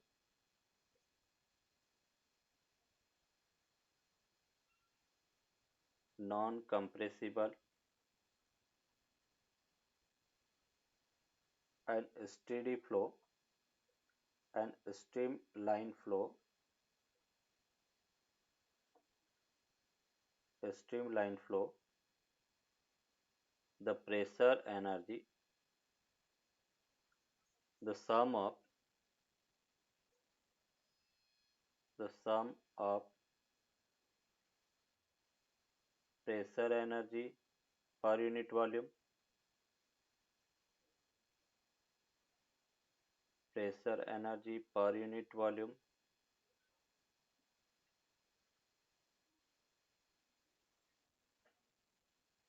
and steady flow and streamline flow the pressure energy, the sum of pressure energy per unit volume,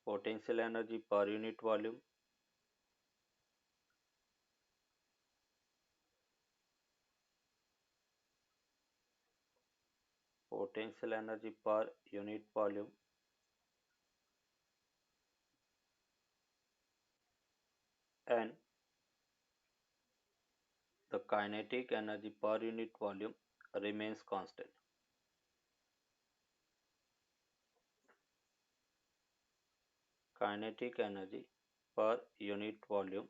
potential energy per unit volume, and the kinetic energy per unit volume remains constant। Kinetic energy per unit volume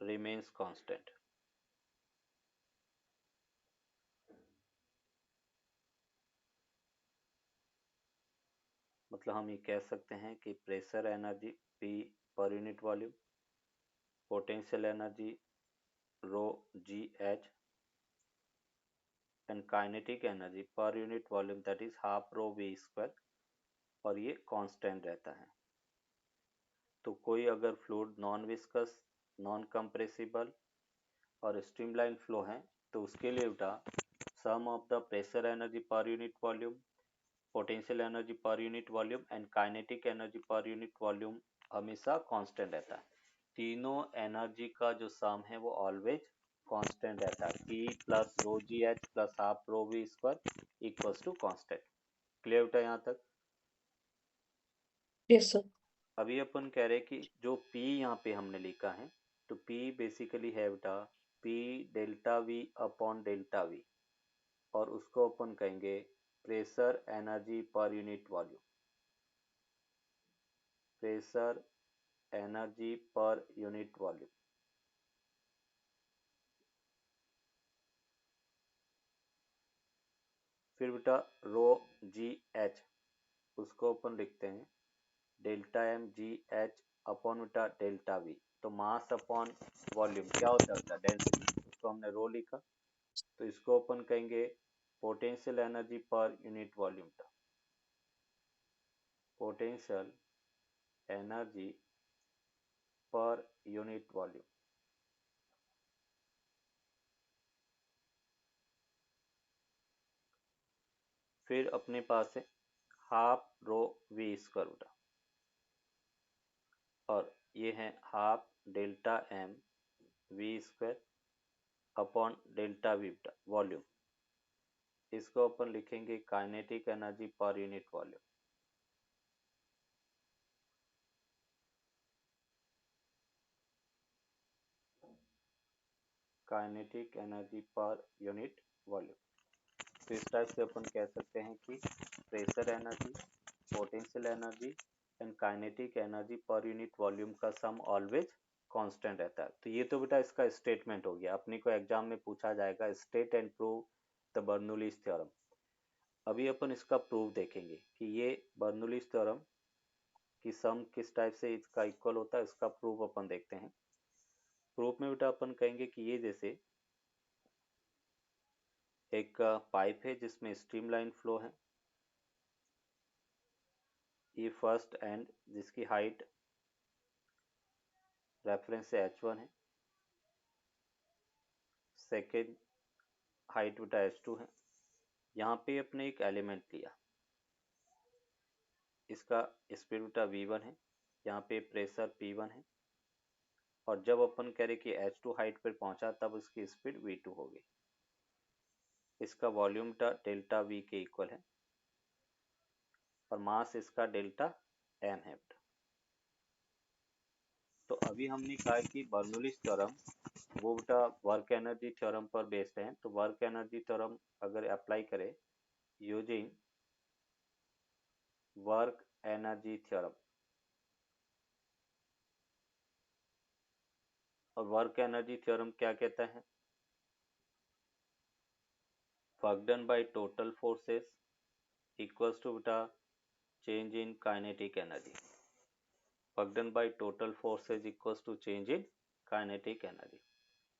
remains constant। मतलब हम ये कह सकते हैं कि pressure energy P per unit volume, potential energy rho ji h and kinetic energy per unit volume that is half rho we square, और ये constant रहता है। तो कोई अगर fluid non viscous, non compressible और स्ट्रीमलाइन फ्लो है तो उसके लिए बेटा sum of the pressure energy per unit volume, potential energy per unit volume and kinetic energy per unit volume हमेशा कांस्टेंट रहता है। तीनों एनर्जी का जो सम है वो ऑलवेज कांस्टेंट रहता है। P plus rho ji H plus half rho we square equals to constant. Clear बेटा यहाँ तक? Yes sir. अभी अपन कह रहे कि जो P यहाँ पे हमने लिखा है, तो P बेसिकली है बेटा P delta V upon delta V, और उसको अपन कहेंगे pressure energy per unit volume, pressure energy per unit volume. फिर बेटा रो जी एच, उसको अपन लिखते हैं delta M G H upon बेटा डेल्टा वी। तो मास अपॉन वॉल्यूम क्या होता है बेटा? डेंसिटी। उसको हमने रो लिखा, तो इसको अपन कहेंगे potential energy per unit volume था, potential energy per unit volume. फिर अपने पास है हाफ रो वी स्क्वायर बेटा, और ये है half delta M V square upon delta we बेटा वॉल्यूम। इसको अपन लिखेंगे kinetic energy per unit volume. Kinetic energy per unit volume. तो इस टाइप से अपन कह सकते हैं कि pressure energy, potential energy and kinetic energy per unit volume का सम ऑलवेज कांस्टेंट रहता है। तो ये तो बेटा इसका स्टेटमेंट हो गया, अपने को एग्जाम में पूछा जाएगा state and prove the Bernoulli's theorem. अभी अपन इसका प्रूफ देखेंगे कि ये बर्नौलीज थ्योरम की सम किस टाइप से इसका इक्वल होता है, इसका प्रूफ अपन देखते हैं। प्रूफ में बेटा अपन कहेंगे कि ये जैसे एक पाइप है जिसमें स्ट्रीमलाइन फ्लो है, ये फर्स्ट एंड जिसकी हाइट रेफरेंस से h1 है, सेकेंड हाइट बेटा h2 है। यहाँ पे अपने एक एलिमेंट लिया, इसका स्पीड बेटा v1 है, यहाँ पे प्रेशर p1 है, और जब अपन कह रहे कि h2 हाइट पर पहुंचा तब इसकी स्पीड v2 हो गई। इसका वॉल्यूम डेल्टा v के इक्वल है और मास इसका डेल्टा m है। तो अभी हमने कहा कि बर्नौलीज थ्योरम वो बेटा वर्क एनर्जी थ्योरम पर बेस्ड है। तो वर्क एनर्जी थ्योरम अगर अप्लाई करें यूजिंग वर्क एनर्जी थ्योरम, और वर्क एनर्जी थ्योरम क्या कहता है, work done by total forces equals to बेटा change in kinetic energy. Work done by total forces equals to change in kinetic energy,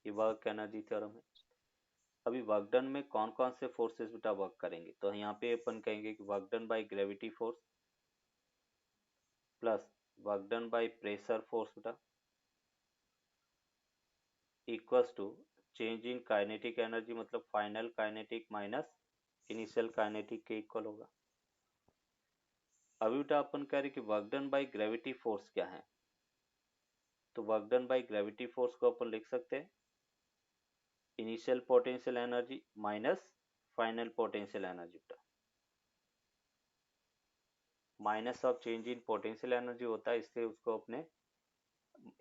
ये work energy theorem है। अभी work done में कौन कौन से फोर्सेस बेटा वर्क करेंगे, तो यहाँ पे अपन कहेंगे कि work done by gravity force plus work done by pressure force बेटा equals to change in kinetic energy, मतलब final kinetic minus initial kinetic के इक्वल होगा। अभी बेटा अपन कह रहे कि work done by gravity force क्या है, तो work done by gravity force को अपन लिख सकते हैं initial potential energy minus final potential energy बेटा, minus of change in potential energy होता है इसलिए उसको अपने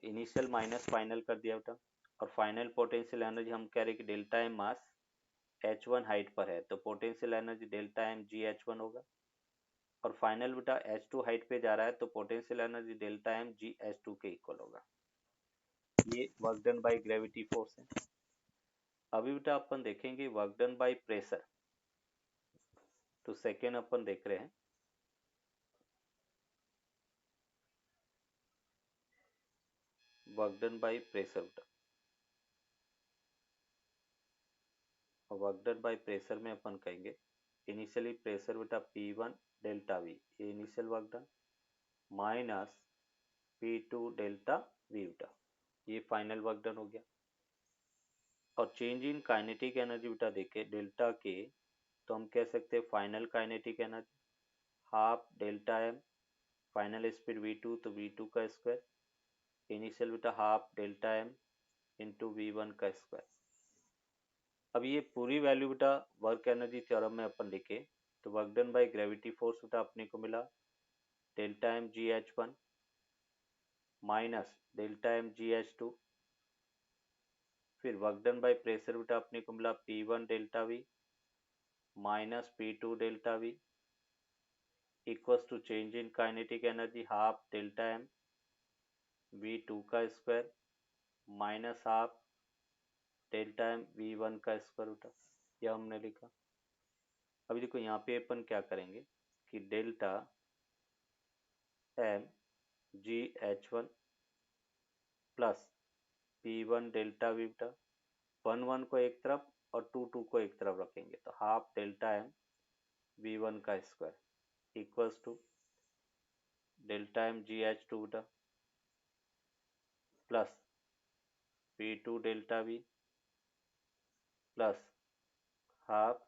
इनिशियल माइनस फाइनल कर दिया बेटा। और फाइनल पोटेंशियल एनर्जी हम कह रहे कि डेल्टा एम मास h1 हाइट पर है तो potential energy delta M G h1 होगा, और फाइनल बेटा h2 हाइट पे जा रहा है तो potential energy delta M G h2 के इक्वल होगा। ये work done by gravity force है। अभी बेटा अपन देखेंगे वर्क डन बाय प्रेशर। तो सेकेंड अपन देख रहे हैं वर्क डन बाय प्रेशर बेटा, और वर्क डन बाय प्रेशर में अपन कहेंगे इनिशियली प्रेशर बेटा P1 डेल्टा V, ये initial work done, minus P2 delta V बेटा, ये फाइनल वर्क डन हो गया। और चेंज इन काइनेटिक एनर्जी बेटा देखे डेल्टा के, तो हम कह सकते हैं final kinetic energy half delta M, final speed v2 तो v2 का स्क्वायर, इनिशियल बेटा half delta M into v1 का स्क्वायर। अब ये पूरी वैल्यू बेटा वर्क एनर्जी थ्योरम में अपन लिखे तो work done by gravity force बेटा अपने को मिला delta M G h1 minus delta M G h2, फिर वर्क डन बाय प्रेशर बेटा अपने को मिला P1 delta V minus P2 delta V equals to change in kinetic energy half delta M V2 का square minus half delta M V1 का square बेटा, यह हमने लिखा। अभी देखो यहाँ पे अपन क्या करेंगे कि delta M G h1 plus P1 delta V बेटा 1 को एक तरफ और 2 को एक तरफ रखेंगे तो हाफ डेल्टा एम V1 का square equals to delta M G h2 बेटा plus P2 delta V plus half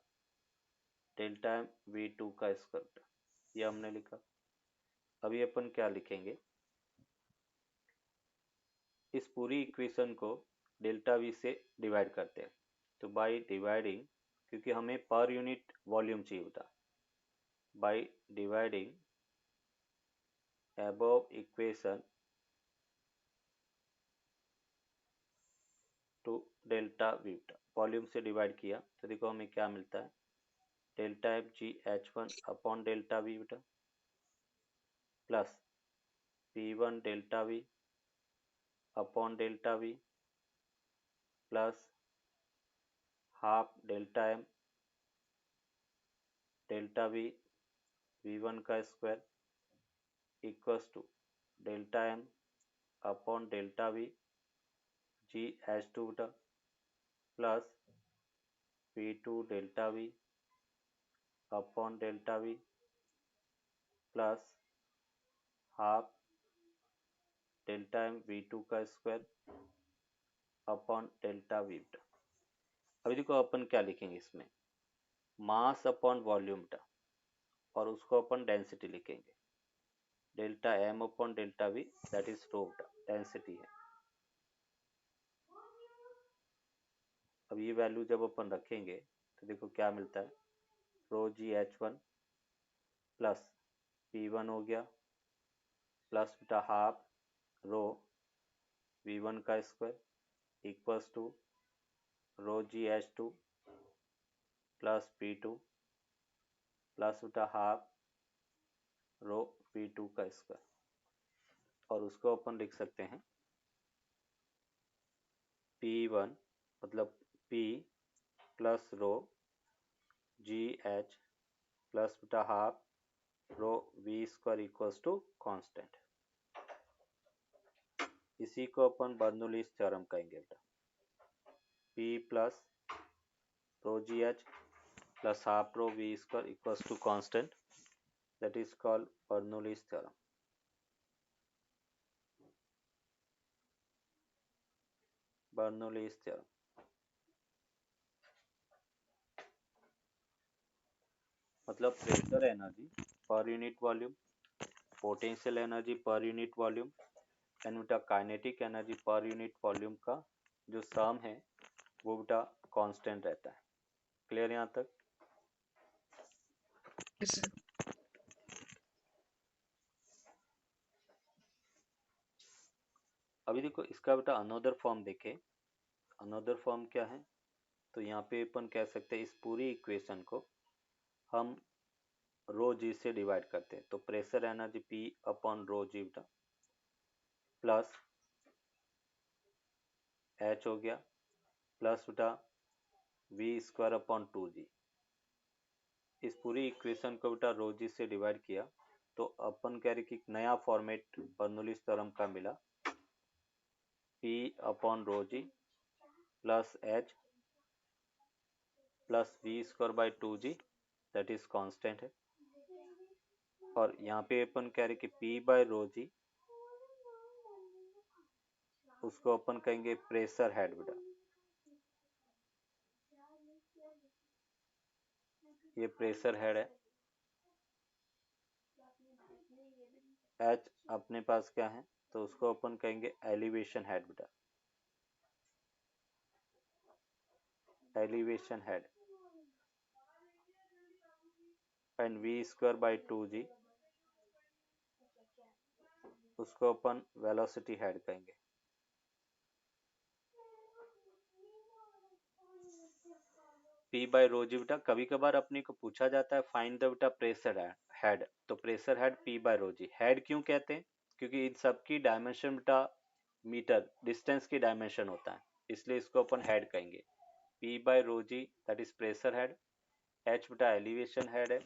delta M V2 का स्क्वायर, ये हमने लिखा। अभी अपन क्या लिखेंगे, इस पूरी इक्वेशन को डेल्टा V से डिवाइड करते हैं। तो बाय डिवाइडिंग, क्योंकि हमें पर यूनिट वॉल्यूम चाहिए होता, by dividing above equation to delta we बेटा, वॉल्यूम से डिवाइड किया तो देखो हमें क्या मिलता है, delta f g h one upon delta we बेटा, plus p one delta v upon delta v, plus half delta m delta v v one का square equals to delta m upon delta v g h two बेटा, plus p two delta v upon delta v, plus half delta M we two का square upon delta we बेटा। अभी देखो अपन क्या लिखेंगे इसमें, mass upon volume बेटा, और उसको अपन डेंसिटी लिखेंगे, delta m upon delta v that is rho बेटा, डेंसिटी है। अब ये वैल्यू जब अपन रखेंगे तो देखो क्या मिलता है, रो जी h one plus p one हो गया, प्लस बेटा हाफ रो वी वन का square equals to rho ji h two plus p two plus बेटा हाफ रो वी टू का स्क्वायर, और उसको अपन लिख सकते हैं पी वन मतलब पी प्लस रो जी एच प्लस बेटा half rho we square equals to constant. इसी को अपन बर्नौलीज थ्योरम कहेंगे बेटा, p plus rho ji H plus half rho we square equals to constant, that is called Bernoulli's theorem. Bernoulli's theorem. मतलब pressure energy per unit volume, potential energy per unit volume and बेटा kinetic energy per unit volume का जो सम है वो बेटा constant रहता है। Clear यहाँ तक? Yes, sir. अभी देखो इसका बेटा अनदर फॉर्म देखे, अनदर फॉर्म क्या है, तो यहाँ पे अपन कह सकते हैं इस पूरी इक्वेशन को हम रो जी से डिवाइड करते हैं, तो pressure energy p upon rho g बेटा प्लस एच हो गया प्लस बेटा v square upon two g. इस पूरी इक्वेशन को बेटा रो जी से डिवाइड किया तो अपन कह रहे कि नया फॉर्मेट बर्नौलीज थ्योरम का मिला, P upon rho G plus H plus V square by two G that is constant है, और यहाँ पे अपन कह रहे कि पी बाय रो जी उसको अपन कहेंगे प्रेशर हेड बेटा, ये प्रेशर हेड है। एच अपने पास क्या है तो उसको अपन कहेंगे एलिवेशन हेड बेटा, elevation head, and v square by two g उसको अपन वेलोसिटी हेड कहेंगे। पी बाय रो जी बेटा कभी कभार अपने को पूछा जाता है फाइंड द बेटा प्रेशर हेड, तो pressure head p by rho g. Head क्यों कहते हैं, क्योंकि इन सबकी डायमेंशन बेटा मीटर डिस्टेंस की डायमेंशन होता है, इसलिए इसको अपन हेड कहेंगे। P by rho G that is pressure head, H बेटा एलिवेशन हेड है,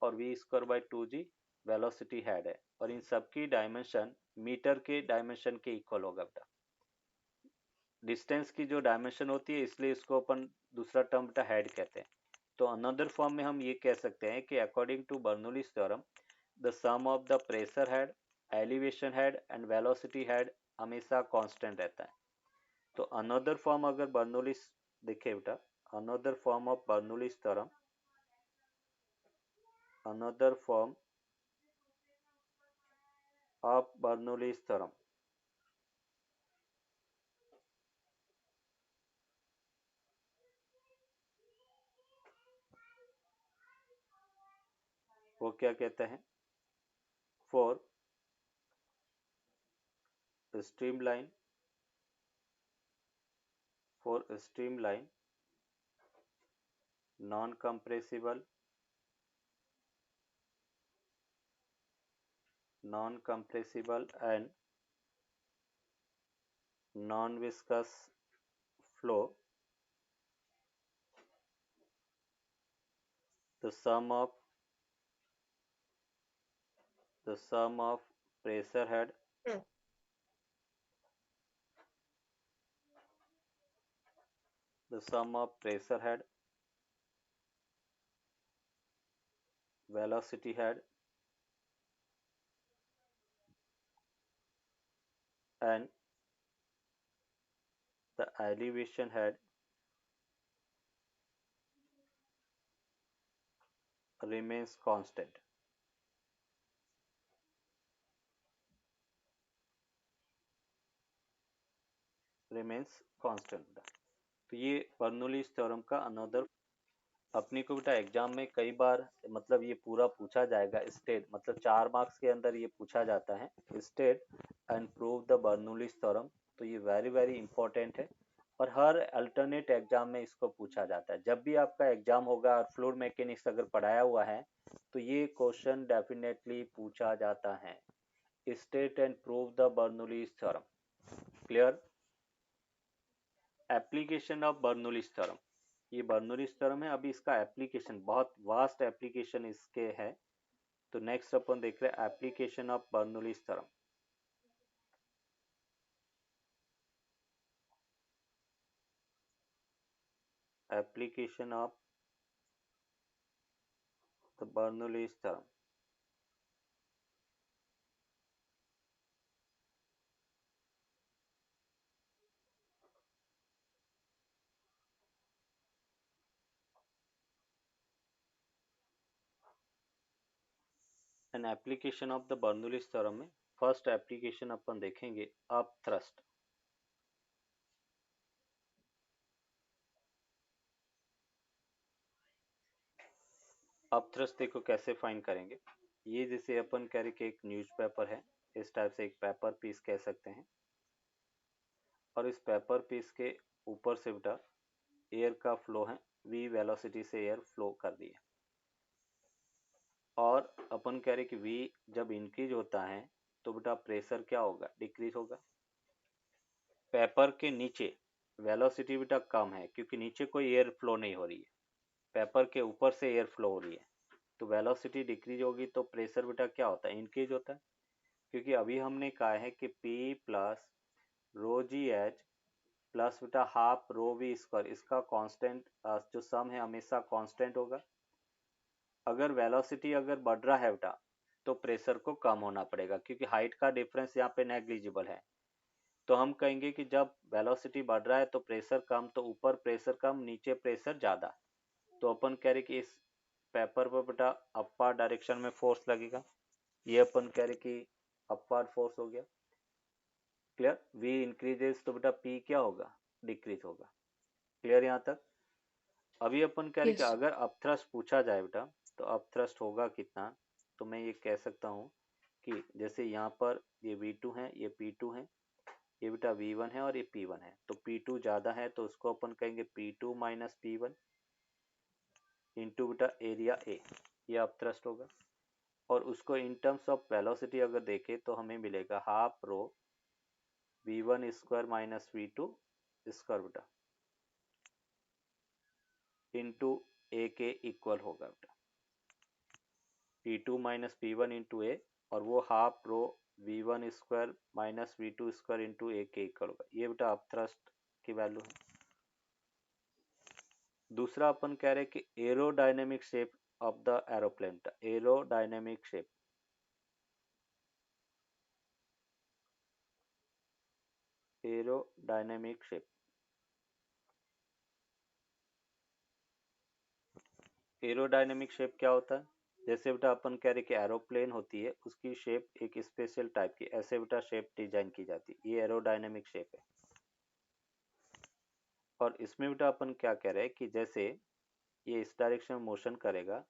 और V square by two G velocity head है, और इन सबकी डायमेंशन मीटर के डायमेंशन के इक्वल होगा बेटा। डिस्टेंस की जो डायमेंशन होती है इसलिए इसको अपन दूसरा टर्म बेटा हेड कहते हैं। तो अनदर फॉर्म में हम ये कह सकते हैं कि according to Bernoulli's theorem the sum of the pressure head, elevation head and velocity head हमेशा कांस्टेंट रहता है। तो अनदर फॉर्म अगर बर्नौलीज देखे बेटा, another form of Bernoulli's theorem, another form of Bernoulli's theorem, वो क्या कहते हैं, for streamline for streamline, non-compressible, and non-viscous flow, the sum of pressure head velocity head and the elevation head remains constant. तो ये Bernoulli's theorem का another. अपने को बेटा एग्जाम में कई बार मतलब ये पूरा पूछा जाएगा। स्टेट मतलब 4 मार्क्स के अंदर ये पूछा जाता है, state and prove the Bernoulli's theorem. तो ये वेरी वेरी इंपॉर्टेंट है और हर अल्टरनेट एग्जाम में इसको पूछा जाता है। जब भी आपका एग्जाम होगा और फ्लूइड मैकेनिक्स अगर पढ़ाया हुआ है तो ये क्वेश्चन डेफिनेटली पूछा जाता है। State and prove the Bernoulli's theorem. Clear? Application of Bernoulli's theorem, ये बर्नौलीज थ्योरम है। अभी इसका एप्लीकेशन बहुत वास्ट एप्लीकेशन इसके है। तो नेक्स्ट अपन देख रहे हैं application of Bernoulli's theorem. Application of the Bernoulli's theorem. An application of the Bernoulli's theorem में फर्स्ट एप्लीकेशन अपन देखेंगे अप थ्रस्ट। अप थ्रस्ट देखो कैसे फाइंड करेंगे। ये जैसे अपन कह रहे कि एक न्यूज़पेपर है, इस टाइप से एक पेपर पीस कह सकते हैं, और इस पेपर पीस के ऊपर से बेटा एयर का फ्लो है, v वेलोसिटी से एयर फ्लो कर दी है। और अपन कह रहे कि v जब इंक्रीज होता है तो बेटा प्रेशर क्या होगा? डिक्रीज होगा। पेपर के नीचे वेलोसिटी बेटा कम है क्योंकि नीचे कोई एयर फ्लो नहीं हो रही है, पेपर के ऊपर से एयर फ्लो हो रही है, तो वेलोसिटी डिक्रीज होगी तो प्रेशर बेटा क्या होता है? इंक्रीज होता है। क्योंकि अभी हमने कहा है कि P प्लस रो जी एच प्लस बेटा हाफ रो वी स्क्वायर, इसका कांस्टेंट जो सम है हमेशा कांस्टेंट होगा। अगर वेलोसिटी अगर बढ़ रहा है बेटा तो प्रेशर को कम होना पड़ेगा क्योंकि हाइट का डिफरेंस यहाँ पे नेग्लिजिबल है। तो हम कहेंगे कि जब वेलोसिटी बढ़ रहा है तो प्रेशर कम, तो ऊपर प्रेशर कम नीचे प्रेशर ज़्यादा। तो अपन कह रहे कि इस पेपर पर बेटा अपर डायरेक्शन में फोर्स लगेगा, ये अपन कह रहे कि अपवर्ड फोर्स हो गया। क्लियर? v इंक्रीजेस तो बेटा p क्या होगा? डिक्रीज होगा। क्लियर यहाँ तक? अभी अपन कह रहे कि यस। अगर अपथ्रस्ट पूछा जाए बेटा तो अपथ्रस्ट होगा कितना? तो मैं ये कह सकता हूँ कि जैसे यहाँ पर ये V2 है, ये P2 है, ये बेटा V1 है और ये P1 है। तो P2 ज़्यादा है तो उसको अपन कहेंगे P2 माइनस P1 इंटू बेटा एरिया A, ये अपथ्रस्ट होगा। और उसको इन टर्म्स ऑफ वेलोसिटी अगर देखें तो हमें मिलेगा half rho V1 square minus V2 square बेटा इंटू ए के इक्वल होगा बेटा P2 minus P1 into a, और वो half rho V1 square minus V2 square into a के इक्वल होगा। ये बेटा अपथ्रस्ट की वैल्यू है। दूसरा अपन कह रहे हैं कि aerodynamic shape of the aeroplane, aerodynamic shape. Aerodynamic shape, aerodynamic shape क्या होता है? जैसे बेटा अपन कह रहे कि एरोप्लेन होती है, उसकी शेप एक स्पेशल टाइप की ऐसे बेटा शेप डिजाइन की जाती है, ये एरोडायनेमिक शेप है। और इसमें बेटा अपन क्या कह रहे हैं कि जैसे ये इस डायरेक्शन में मोशन करेगा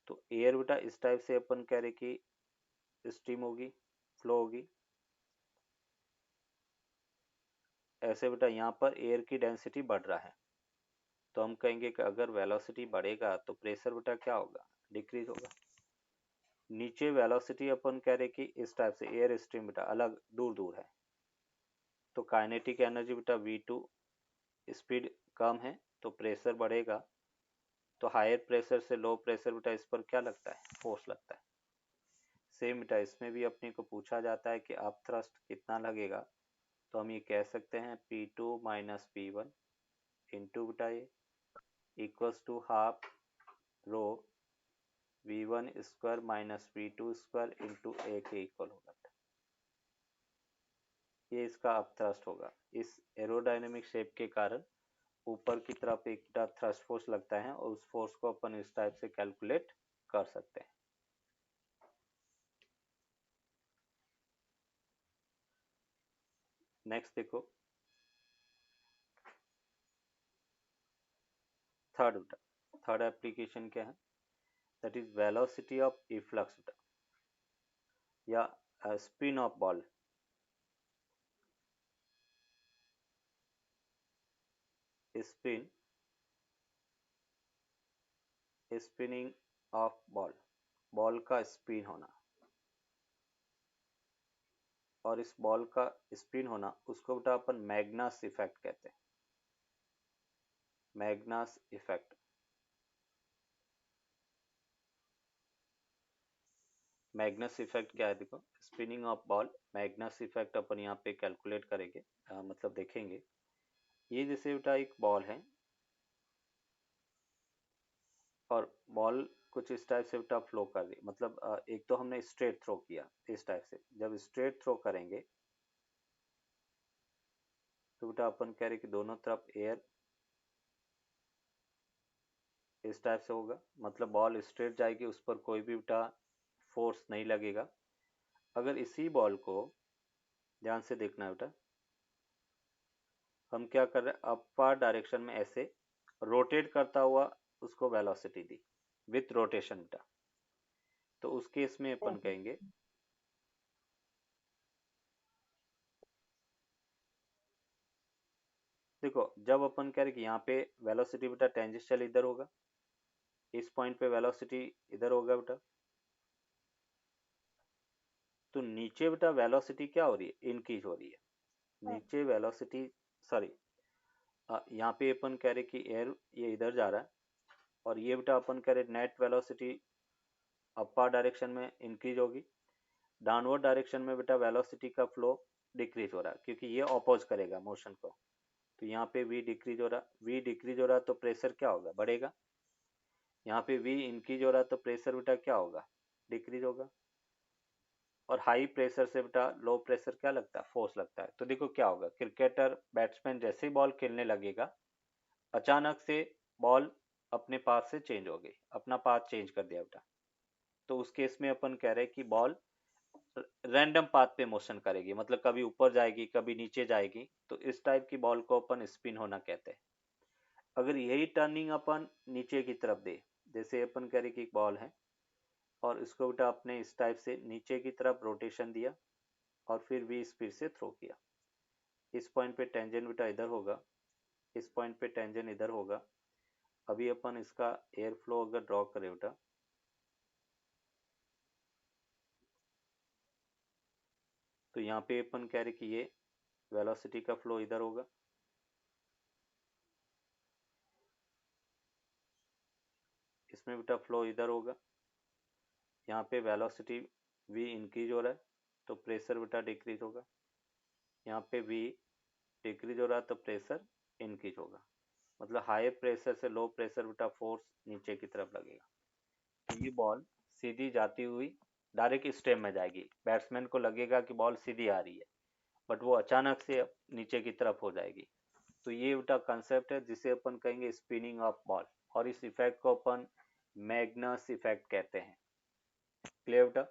तो एयर बेटा इस टाइप से अपन कह रहे कि स्ट्रीम होगी, फ्लो होगी। ऐसे बेटा यहाँ पर एयर की डेंसिटी बढ़ रहा है, तो हम कहेंगे कि अगर वेलोसिटी बढ़ेगा तो प्रेशर बेटा क्या होगा, डिक्रीज होगा। नीचे वेलोसिटी अपन कह रहे कि इस टाइप से एयर स्ट्रीम बेटा अलग दूर दूर है, तो काइनेटिक एनर्जी बेटा V2, स्पीड कम है तो प्रेशर बढ़ेगा, तो हायर प्रेशर से लो प्रेशर बेटा इस पर क्या लगता है, फोर्स लगता है। सेम बेटा इसमें भी अपने को पूछा जाता है कि अप थ्रस्ट कितना लगेगा, तो हम ये कह सकते हैं P2 माइनस P1 इंटू बेटा ये equals to half rho V1 square minus V2 square into a के इक्वल होगा। ये इसका अप थ्रस्ट होगा। इस एरोडायनेमिक शेप के कारण ऊपर की तरफ एक थ्रस्ट फोर्स लगता है और उस फोर्स को अपन इस टाइप से कैलकुलेट कर सकते हैं। नेक्स्ट देखो थर्ड एप्लीकेशन क्या है, that is velocity of efflux या spin of ball. Spinning of ball, ball का स्पिन होना, और इस बॉल का स्पिन होना उसको बेटा अपन मैग्नस इफेक्ट कहते हैं। मैग्नस इफेक्ट, मैग्नस इफेक्ट क्या है, देखो spinning of ball, Magnus effect अपन यहाँ पे कैलकुलेट करेंगे, मतलब देखेंगे। ये जैसे बेटा एक बॉल है और बॉल कुछ इस टाइप से बेटा फ्लो कर रही, मतलब एक तो हमने स्ट्रेट थ्रो किया इस टाइप से, जब स्ट्रेट थ्रो करेंगे तो बेटा अपन कह रहे कि दोनों तरफ एयर इस टाइप से होगा, मतलब बॉल स्ट्रेट जाएगी, उस पर कोई भी बेटा फोर्स नहीं लगेगा। अगर इसी बॉल को ध्यान से देखना है बेटा, हम क्या कर रहे हैं, अपर डायरेक्शन में ऐसे रोटेट करता हुआ उसको वेलोसिटी दी विथ रोटेशन बेटा, तो उस केस में अपन कहेंगे देखो जब अपन कह रहे कि यहाँ पे वेलोसिटी बेटा टेंजेंशियल इधर होगा, इस पॉइंट पे वेलोसिटी इधर होगा बेटा, तो नीचे बेटा वेलोसिटी क्या हो रही है, इंक्रीज हो रही है। नीचे वेलोसिटी सॉरी यहाँ पे अपन कह रहे कि एयर ये इधर जा रहा है, और ये बेटा अपन कह रहे नेट वेलोसिटी अपर डायरेक्शन में इंक्रीज होगी, डाउनवर्ड डायरेक्शन में बेटा वेलोसिटी का फ्लो डिक्रीज हो रहा है, क्योंकि ये अपोज करेगा मोशन को, तो यहाँ पे v डिक्रीज हो रहा, v डिक्रीज हो रहा तो प्रेशर क्या होगा, बढ़ेगा। यहाँ पे v इंक्रीज हो रहा तो प्रेशर बेटा क्या होगा, डिक्रीज होगा। और हाई प्रेशर से बेटा लो प्रेशर क्या लगता है, फोर्स लगता है। तो देखो क्या होगा, क्रिकेटर बैट्समैन जैसे ही बॉल खेलने लगेगा, अचानक से बॉल अपने पाथ से चेंज हो गई, अपना पाथ चेंज कर दिया बेटा, तो उस केस में अपन कह रहे हैं कि बॉल रैंडम पाथ पे मोशन करेगी, मतलब कभी ऊपर जाएगी कभी नीचे जाएगी, तो इस टाइप की बॉल को अपन स्पिन होना कहते हैं। अगर यही टर्निंग अपन नीचे की तरफ दे, जैसे अपन कह रहे कि एक बॉल है और इसको बेटा अपने इस टाइप से नीचे की तरफ रोटेशन दिया और फिर भी स्पीड से थ्रो किया, इस पॉइंट पे टेंजेंट बेटा इधर होगा, इस पॉइंट पे टेंजेंट इधर होगा। अभी अपन इसका एयर फ्लो अगर ड्रॉ करें बेटा, तो यहाँ पे अपन कह रहे कि ये वेलोसिटी का फ्लो इधर होगा, इसमें बेटा फ्लो इधर होगा, यहाँ पे वेलोसिटी v इंक्रीज हो रहा है तो प्रेशर बेटा डिक्रीज होगा, यहाँ पे v डिक्रीज हो रहा है तो प्रेशर इंक्रीज होगा, मतलब हाई प्रेशर से लो प्रेशर बेटा फोर्स नीचे की तरफ लगेगा। तो ये बॉल सीधी जाती हुई डायरेक्ट स्टेम में जाएगी, बैट्समैन को लगेगा कि बॉल सीधी आ रही है, बट वो अचानक से नीचे की तरफ हो जाएगी। तो ये बेटा कंसेप्ट है जिसे अपन कहेंगे स्पिनिंग ऑफ बॉल, और इस इफेक्ट को अपन मैग्नस इफेक्ट कहते हैं। क्लियर बेटा।